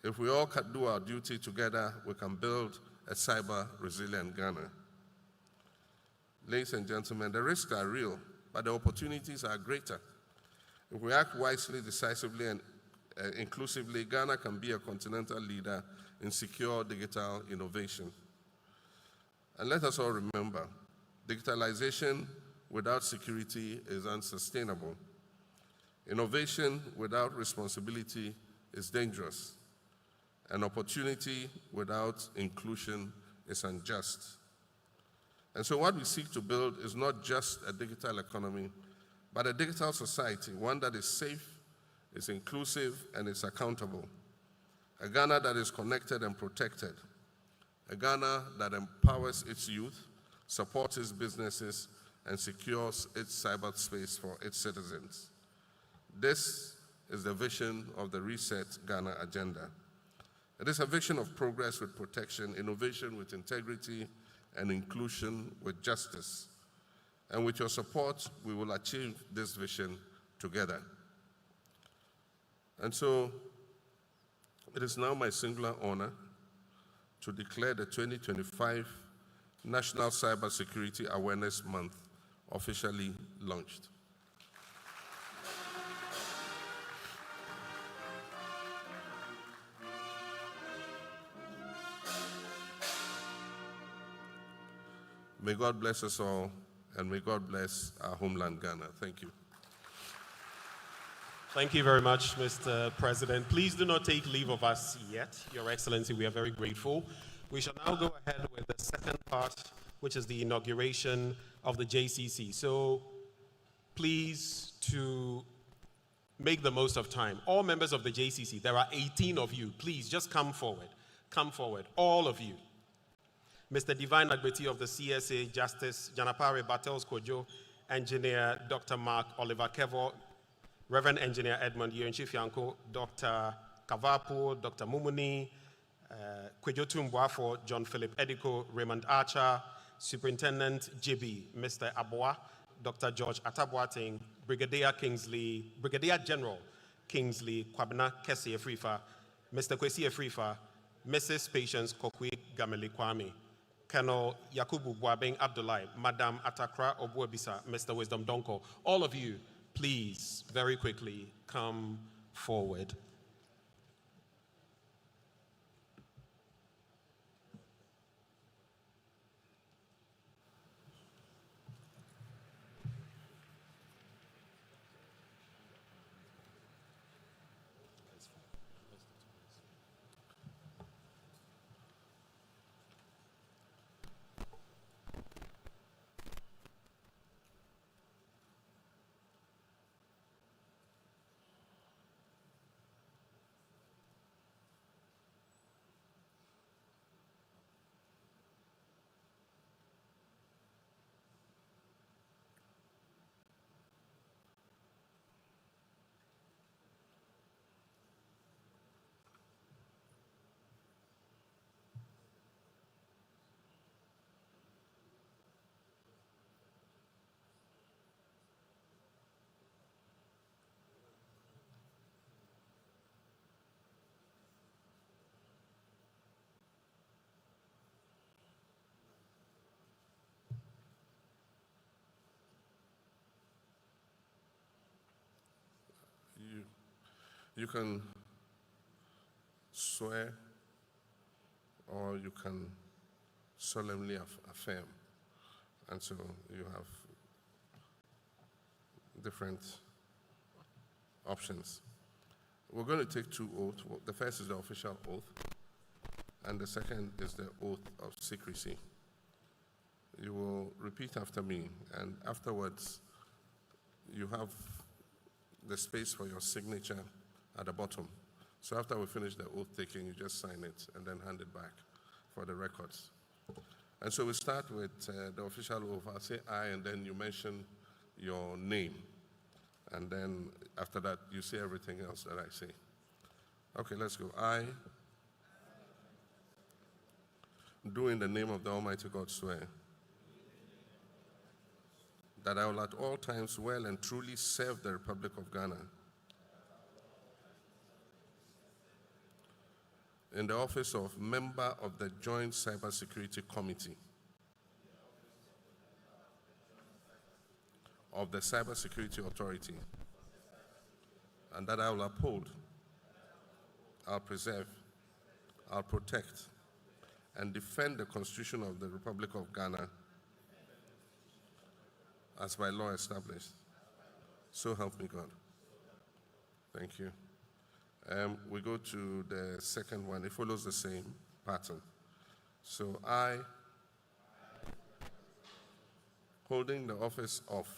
If we all can do our duty together, we can build a cyber-resilient Ghana. Ladies and gentlemen, the risks are real, but the opportunities are greater. If we act wisely, decisively, and inclusively, Ghana can be a continental leader in secure digital innovation. And let us all remember, digitalization without security is unsustainable. Innovation without responsibility is dangerous. And opportunity without inclusion is unjust. And so what we seek to build is not just a digital economy, but a digital society, one that is safe, is inclusive, and is accountable. A Ghana that is connected and protected. A Ghana that empowers its youth, supports its businesses, and secures its cyberspace for its citizens. This is the vision of the Reset Ghana agenda. It is a vision of progress with protection, innovation with integrity, and inclusion with justice. And with your support, we will achieve this vision together. And so, it is now my singular honor to declare the 2025 National Cybersecurity Awareness Month officially launched. May God bless us all, and may God bless our homeland, Ghana. Thank you. Thank you very much, Mr. President. Please do not take leave of us yet, Your Excellency. We are very grateful. We shall now go ahead with the second part, which is the inauguration of the JCC. So please, to make the most of time, all members of the JCC, there are 18 of you, please just come forward. Come forward, all of you. Mr. Divine Agbeti of the CSA, Justice Janapare Battles Kojo, Engineer Dr. Mark Oliver Kevo, Reverend Engineer Edmund Chiefyanko, Dr. Kavapo, Dr. Mumuni, Kwejotu Mbwafo, John Philip Ediko, Raymond Archer, Superintendent JB, Mr. Aboa, Dr. George Ataboating, Brigadier General Kingsley Kwabena Kesi Efrifa, Mr. Kwesi Efrifa, Mrs. Patience Kokwe Gameli Kwame, Colonel Yakubu Boabeng Abdullahi, Madam Atakra Obuabisa, Mr. Wisdom Donko. All of you, please, very quickly, come forward. You can swear or you can solemnly affirm. And so you have different options. We're going to take two oaths. The first is the official oath, and the second is the oath of secrecy. You will repeat after me, and afterwards you have the space for your signature at the bottom. So after we finish the oath taking, you just sign it and then hand it back for the records. And so we start with the official oath. I'll say I, and then you mention your name. And then after that, you say everything else that I say. Okay, let's go. I do in the name of the Almighty God swear that I will at all times well and truly serve the Republic of Ghana in the office of Member of the Joint Cybersecurity Committee of the Cybersecurity Authority, and that I will uphold, I'll preserve, I'll protect, and defend the Constitution of the Republic of Ghana as by law established. So help me God. Thank you. We go to the second one. It follows the same pattern. So I, holding the office of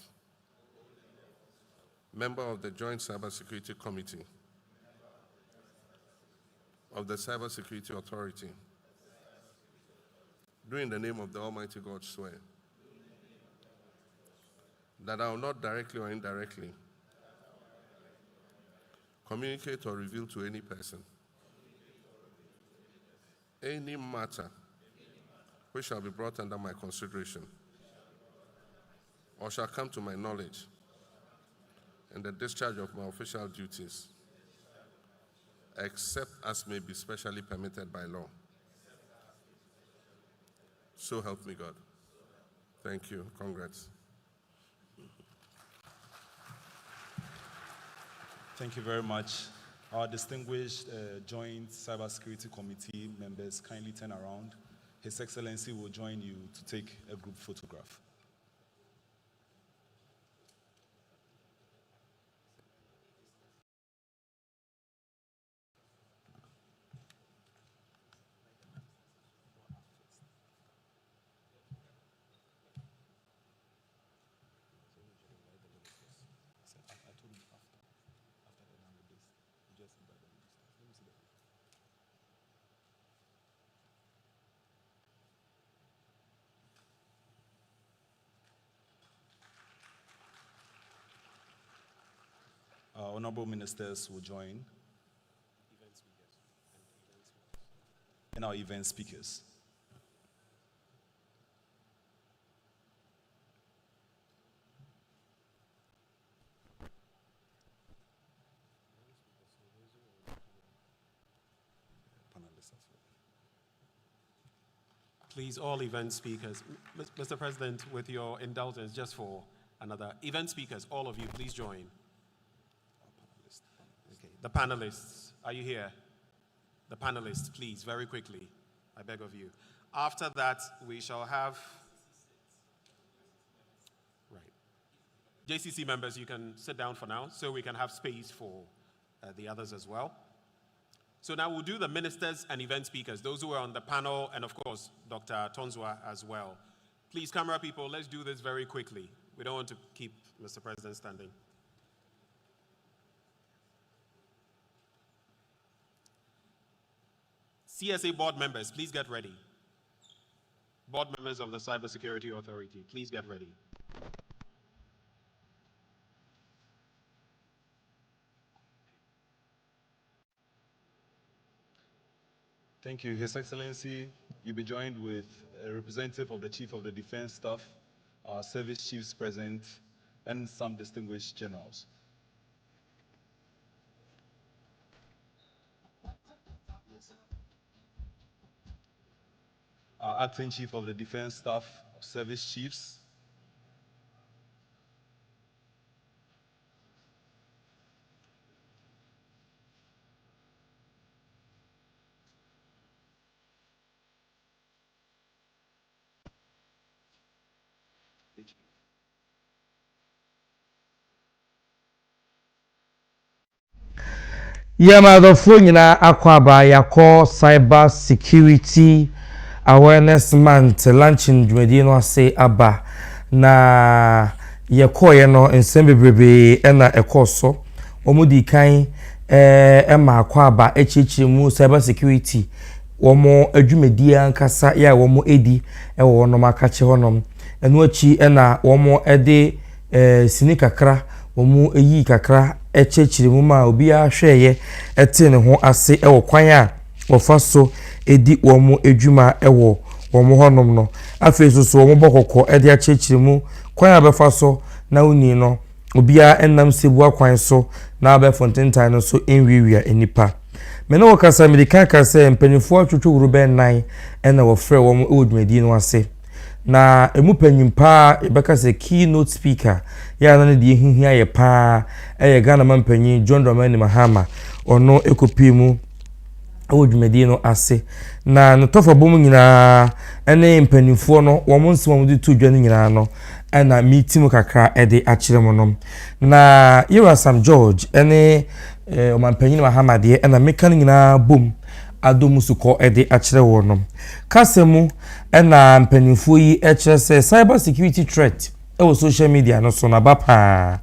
Member of the Joint Cybersecurity Committee of the Cybersecurity Authority, do in the name of the Almighty God swear that I will not directly or indirectly communicate or reveal to any person any matter which shall be brought under my consideration or shall come to my knowledge in the discharge of my official duties, except as may be specially permitted by law. So help me God. Thank you. Congrats. Thank you very much. Our distinguished Joint Cybersecurity Committee members, kindly turn around. His Excellency will join you to take a group photograph. our honorable ministers will join, and our event speakers. Please, all event speakers. Mr. President, with your indulgence, just for another. Event speakers, all of you, please join. Okay. The panelists, are you here? The panelists, please, very quickly, I beg of you. After that, we shall have... Right. JCC members, you can sit down for now, so we can have space for the others as well. So now we'll do the ministers and event speakers, those who are on the panel, and of course, Dr. Tonzua as well. Please, camera people, let's do this very quickly. We don't want to keep Mr. President standing. CSA board members, please get ready. Board members of the Cybersecurity Authority, please get ready. Thank you, His Excellency. You'll be joined with a representative of the Chief of the Defense Staff, our service chiefs present, and some distinguished generals. Our acting Chief of the Defense Staff, service chiefs, Yamadofo nyina akwaba yakọ cyber security awareness month launching dwedi no ase aba na yekoye no nsem bebrebe na ekoso omudi kan ma akwaba echichiri mu cyber security womo adwumedi ankasa ya womo edi ewo no makache honom enu achi na womo ede sini kakra womo eyi kakra echechiri mu ma obi ahweye ete ne ho ase ewo kwan a wofa so edi womo edwuma ewo womo honom no afeso so womo bokoko ede achechiri mu kwan abefa so na uni no obi a enam sebu akwan so na abefo ntentan no so enwiwia enipa mena wokasa medika kasa mpanifo atwotwo wuro nan ena wo frɛ womo odwumadi no ase na emu panyimpa ebeka se keynote speaker ya na ne de hihia ye pa Ghana mampanyin John Dramani Mahama ono ekopi mu odwumadi no ase na no tofo bom nyina ene mpanimfo no wo nsem de to dwane nyina no na meeting kakra ede akirem no na Sam George ene mampanyin Mahama de na meka nyina bom adomusuko ede akire wono kasemu na mpanimfo yi ekire se cyber security threat ewo social media no so na bapa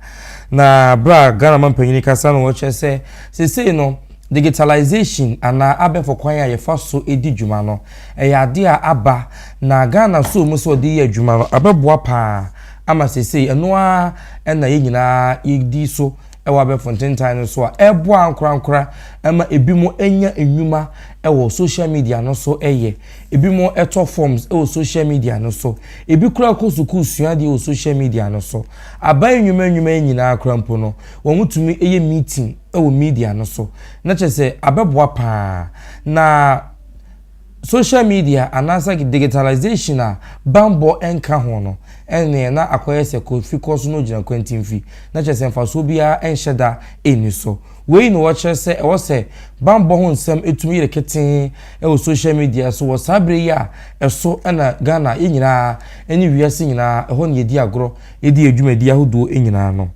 na bra Ghana mampanyin kasa no wo kire se no digitalization ana abefo kwan ya yefa so edi dwuma no ade a aba na Ghana so mu so de ya dwuma no abeboa pa ama sese eno a na ye nyina edi so ewa abefo ntentan so a eboa ankora ama ebimo enya enwuma ewo social media no so ebimo eto forms ewo social media no so ebi kura ko suku suade ewo social media no so aba enwuma nyina akrampo no wo mutumi eye meeting ewo media no so na chese abeboa pa na social media anasa digitalization a bambo enka ho no ene na akoye se ko fi course no gina kwantin fi na chese mfaso bia enhyeda eni so we no watch se e wo se bambo ho nsem etumi yire keten e social media so wo sabre ya eso na Ghana enyina eni wiase nyina ho ne yedi agro edi adwumadi ahodo enyina no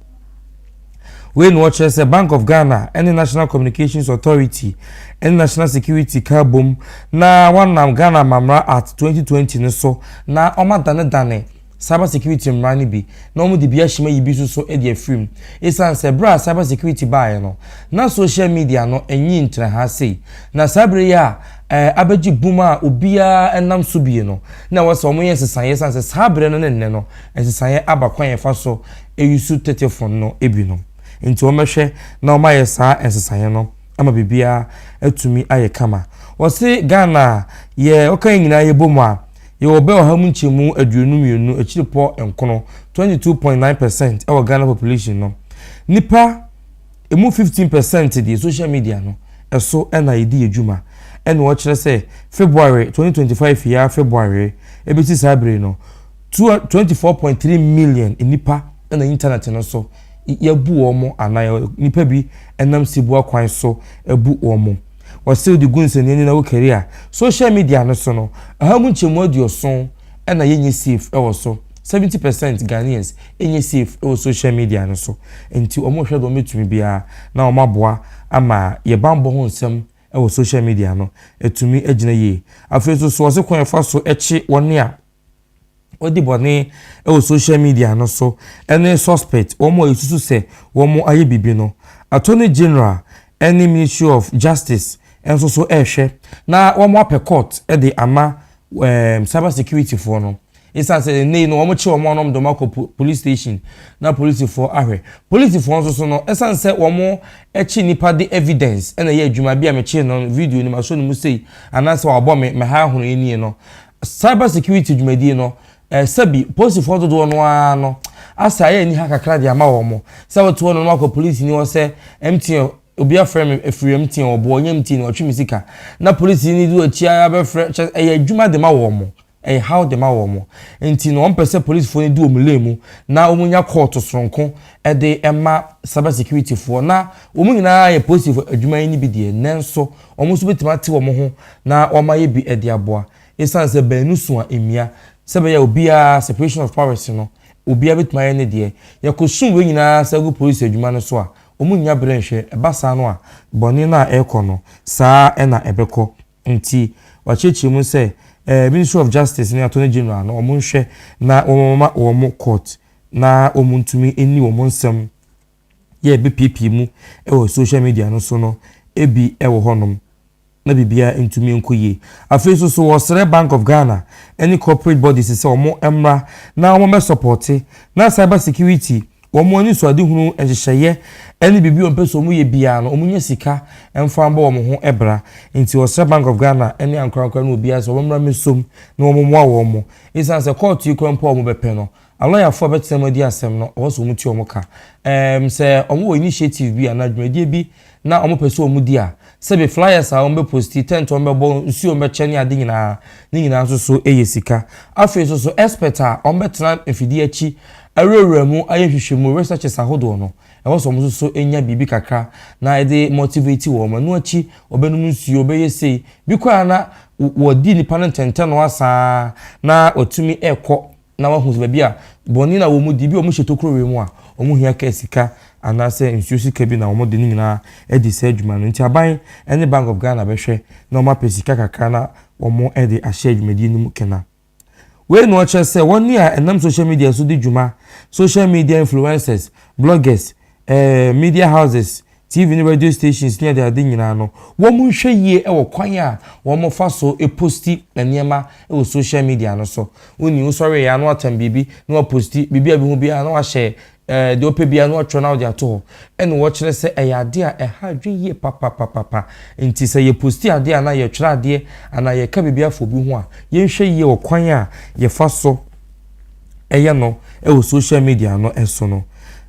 we no watch se Bank of Ghana and the National Communications Authority and National Security Carbom na wanam Ghana Mamra at 2020 no so na omadane cyber security mrani bi na omu de bia hima yibi so e de afrim isan se bra cyber security buy no na social media no enyi ntra ha sei na sabre ya abeji buma obia enam so bie no na wose omo yen sesan san se sabre no ne no sesan abakwan ye fa so eyusu telephone no ebi no nti omehwe na omaye saa ensesaye no ama bibia atumi aye kama wose Ghana ye okan nyina ye bomu a ye obe ohamu nchemu aduonu mienu achiripo enkono 22.9% ewo Ghana population no nipa emu 15% di social media no eso na yedi edwuma ene wo kire se February 2025 ya February ebeti sabre no 24.3 million nipa na internet no so yabu omo anayo nipa bi enam sibu akwan so ebu omo wase di gunse ni na wo career social media no so no ahamu nchemu adioson na yenye safe ewo so 70% Ghanaians enye safe ewo social media no so enti omo hwe do metumi bia na omaboa ama ye bambo ho nsem ewo social media no etumi agina ye afeso so wase kwan fa so echi woni a odi bone ewo social media no so ene suspect omo esusu se womo aye bibi no Attorney General any Ministry of Justice enso so ehwe na womo ape court e de ama cyber security for no isa say nei no womo che womo anom do mako police station na police for ahwe police for enso so no esan say womo echi nipa de evidence ena ye adwuma bia me che no video ni ma so no mu sei anase wa bo me ha hono eni no cyber security adwumadi no sabi police for do no ano asa ye ni ha kakra de ama womo say woto no mako police ni wo say MTN obi afrem efiri MTN obo onye MTN otwe misika na police ni du achi aba frem adwuma de ma womo how de ma womo enti no mpese police for ni du omulemu na omunya court soronko de ema cyber security for na omunyina ye police adwuma ni bi de nenso omuso betima te womo ho na omaye bi de aboa esanse banu so a emia sebe ya obia separation of powers no obia betima ye ne de yakosum we nyina sagu police adwuma no so a omunya brenhwe ebasa no a boni na ekono saa na ebeko nti wachechi mu se Ministry of Justice ni Attorney General no omunhwe na omoma omo court na omuntumi eni omonsem ye BPP mu ewo social media no so no ebi ewo honom na bibia ntumi nkoye afeso so wosre Bank of Ghana any corporate bodies se omo emra na omo me support na cyber security omo ni so adehunu ehyehyeye eni bibi ompeso mu ye bia no omunye sika emfamba omo ho ebra nti wosre Bank of Ghana eni ankrankra no bia so omra mesom na omo mo awo omo isanse court yikwampo omo bepe no aloya for betem di asem no wo so muti omo ka se omo initiative bi anadwumadi bi na omo peso omo di a sebe flyers a omo posti tent omo bo nsi omo chene ade nyina so so eyesika afeso so expert a omo betena efidi achi arewremu ayehwehwemu researchers ahodo no ewo so omo so enya bibi kakra na ede motivate wo omo no achi obenum nsuo obeyese bikwa na wodi ni panentente no asa na otumi ekọ na wa hu bia boni na wo mu di bi omo hyetokro we mu a omo hia ka sika anase nsuo sika bi na omo de nyina edi se adwuma no nti aban ene Bank of Ghana behwe na omo apesika kakra na omo edi ahye adwumadi no mu kena we no che se woni a enam social media so di dwuma social media influencers bloggers media houses TV and radio stations near the adinina no wo mu hwe ye e wo kwan a wo mo fa so e posti enema e wo social media no so oni wo sorry ya no atam bibi no posti bibi abi hu bia no wa share de ope bia no atro na wo de ato e no wo kire se e ya de a e ha dwe ye papa enti se ye posti ade ana ye twra ade ana ye ka bibi afo bi hu a ye hwe ye wo kwan a ye fa so e ye no e wo social media no eso no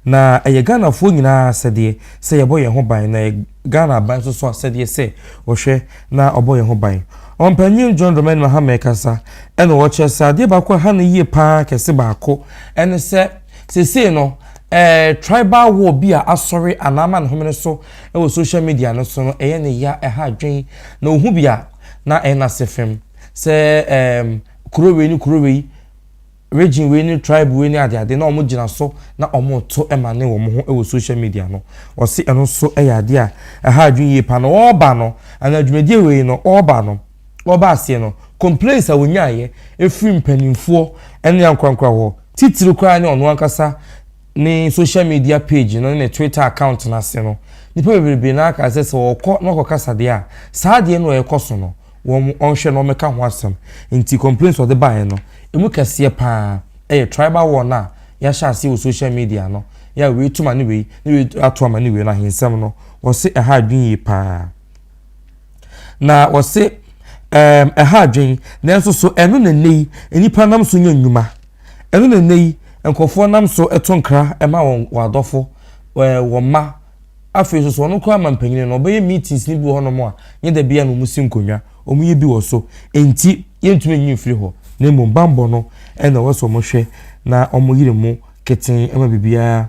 na eye Ghana fo nyina sede se ye boye ho ban na Ghana ban so sede se wo hwe na oboye ho ban onpanyin John Dramani Mahama kasa ene wo che sa de ba ko ha na yie pa kese ba ko ene se no tribal war bi a asori anama na homene so e wo social media no so no eye ne ya e ha dwen na ohu bia na ena sefem se kurowe region we ni tribe we ni ade na omo gina so na omo to emane wo mo ho e wo social media no o se eno so e ade a ha adwun ye pa no oba no ana adwumadi we no oba ase no complaints a wonya ye efiri mpanimfo ene ankrankra ho titiri kwa ni ono ankasa ni social media page no ne Twitter account na se no nipa bebe na aka se so okọ no kokasa de a saa de no e koso no wo onhwe no meka ho asem nti complaints o de bae no emu kase pa tribal war na ya sha se social media no ya we to mani we ato mani we na hinsam no wo se ha adwen yi pa na wo se ha adwen na nso so eno na nei enipa nam so nya nnwuma eno na nei enkofo nam so etonkra ema won wadofo wo ma afi so no kwa mampanyine no be meetings ni bi ho no mo a nye da bia no musi nkonwa omuye bi wo so enti yentumi nyi firi ho na mo bambo no ena wo so mo hwe na omuyire mu keten ema bibia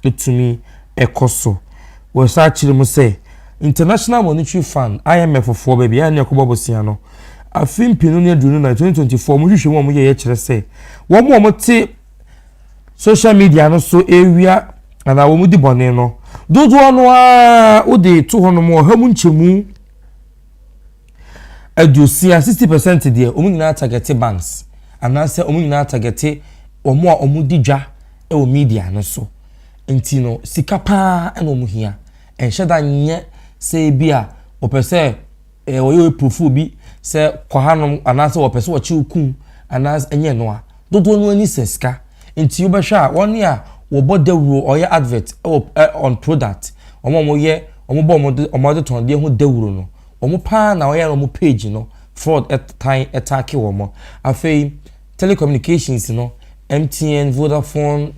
etumi ekoso wo sa chire mu say International Monetary Fund IMF for baby ya ne akobo bosia no afim pinu ne adunu na 2024 mo hwehwe mo ye kire say wo mo te social media no so area ana wo mu di bone no dodo no a wo de to hono mo ha mu nchemu adusia 60% de omu nyina target banks anase omu nyina target omu a omu di dwa e o media no so enti no sika pa na omu hia enheda nye se bia opese oyo profu bi se kwahanom anase opese wo chi ukun anase enye no a dodo no ani seska enti wo behwa woni a wo bodawuro oye advert on product omo ye omo bo ton de hu dawuro no omo pa na oye no page no fraud attack wo afei telecommunications no MTN Vodafone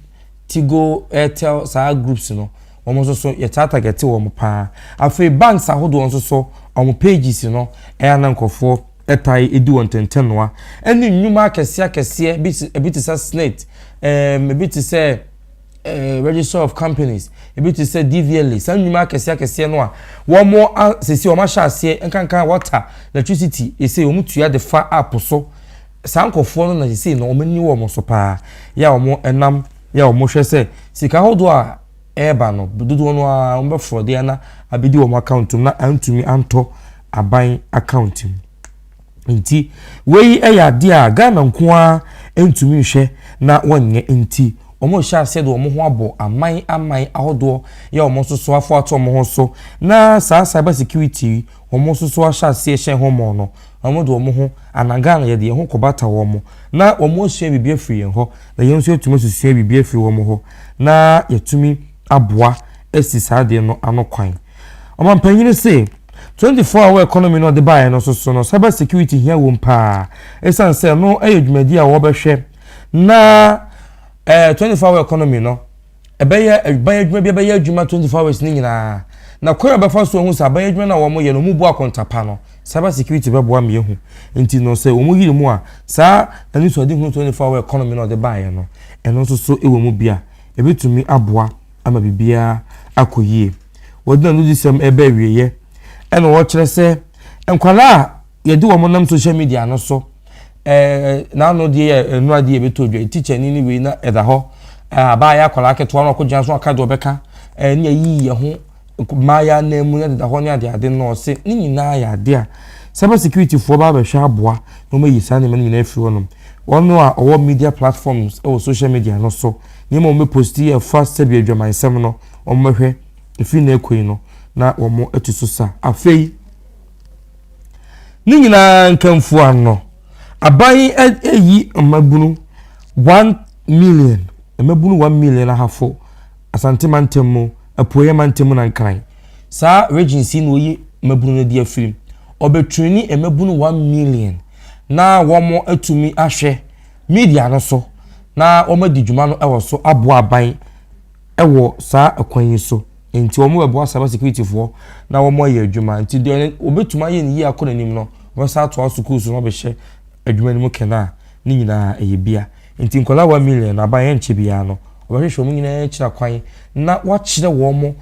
Tigo Airtel sa groups no omo so ye target wo pa afei banks ahodo nso so omo pages no anankofo etai edi wontenten no a eni nnwuma akese bit say snate bit say register of companies bit say DVLA san nnwuma akese no a wo mo sesi o ma sha ase enkankan water electricity ese o mutua de fa app so sankofo no na sesi no o mani wo mo so pa ya o mo enam ya o mo hwe se sika hodo a eba no dodo no a o be fraud ya na abidi wo mo account na antumi anto aban account nti wei eya de a Ghana nko a entumi hwe na wonye nti omo sha se do omo ho abo aman ahodo ya omo soso afo ato omo ho so na sa cyber security omo soso asha se hye ho mo no omo do omo ho anagana ye de ho kobata wo mo na omo hye bibia free ho na ye nso etumi susua bibia free wo mo ho na yetumi aboa esi sa de no anokwan omo mpanyine se 24-hour economy no de buy no so no cyber security here won pa esan say no ayedwumadi a wo behwe na 24-hour economy no ebeye adwuma bia beye adwuma 24 hours ni nyina na kwara befa so hu sa beye adwuma na wo mo ye no mu bu akontapa no cyber security bebo me hu enti no say wo mo yiri mu a sa ani so de hu 24-hour economy no de buy no eno so ewo mu bia ebetumi aboa ama bibia akoyie wodna no disem ebe wieye eno wo kire se enkwala yedi wo monam social media no so na no de enu ade ebeto dwa teacher ni we na eda ho aba ya kwala keto no ko janso aka do beka ni ayi ye ho maya na emu na eda ho ni ade no se ni nyina ya ade a cyber security for ba be hwa aboa no ma yi sane man nyina afi wonom wono a owo media platforms o social media no so ni mo me posti e fast be adwaman sem no o mahwe efi na ekoi no na omo etuso sa afei ni nyina nkamfu ano abai eyi mabunu 1 million mabunu 1 million ahafo asante mantemu apoye mantemu na nkran sa regency no yi mabunu na dia film obetwini mabunu 1 million na womo atumi ahwe media no so na womo diguma no ewo so abo aban ewo sa akwan so enti womo ebo cyber security fo na womo ye adwuma enti de obetuma ye ni yi akona nim no wo sa to schools no be hye adwuma ni mu kena ni nyina eyebia enti nkola 1 million aban ye nche bia no obehwe mu nyina kira kwan na wa kire womo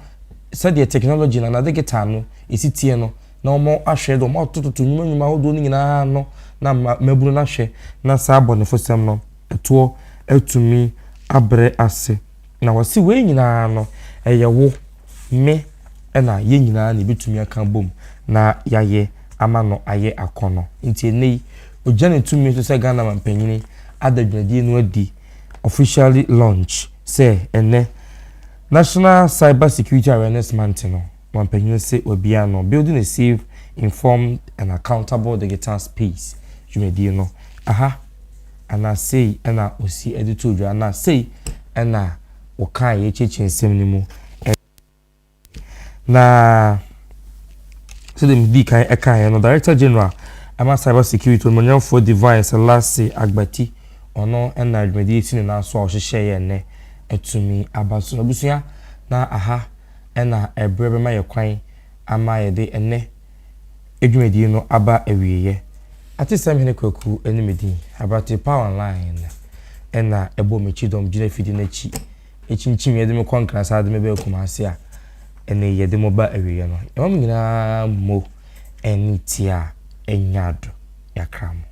said technology na digital no esitie no na womo ahwe do mo tototo nyuma hodo ni nyina no na maburu na hwe na sa abone fosem no eto etumi abre ase na wasi we nyina no eyewo me na ye nyina na bitumi aka bom na yaye ama no aye akono nti nei ojane tumi to say Ghana mampanyini adadwadi no adi officially launch say ene National Cyber Security Awareness Month no mampanyini say obia no building a safe, informed and accountable digital space jumedi no aha ana say ana osi editor ana say ana woka ye chieftaincy ni mu na so the big kan eka no director general ama cyber security monyan for device last agbati ono na remediation na so ohye ye ne etumi abaso no busua na aha na ebrebe ma ye kwan ama ye de ene edwumedi no aba awieye ati sam hene kwaku enimedi abati power online na ebo mechidom gina fidi na chi echinchim ye de me konkra sa de me be kumase a ene ye de mo ba awieye no e mo nyina mo enitia enyado yakram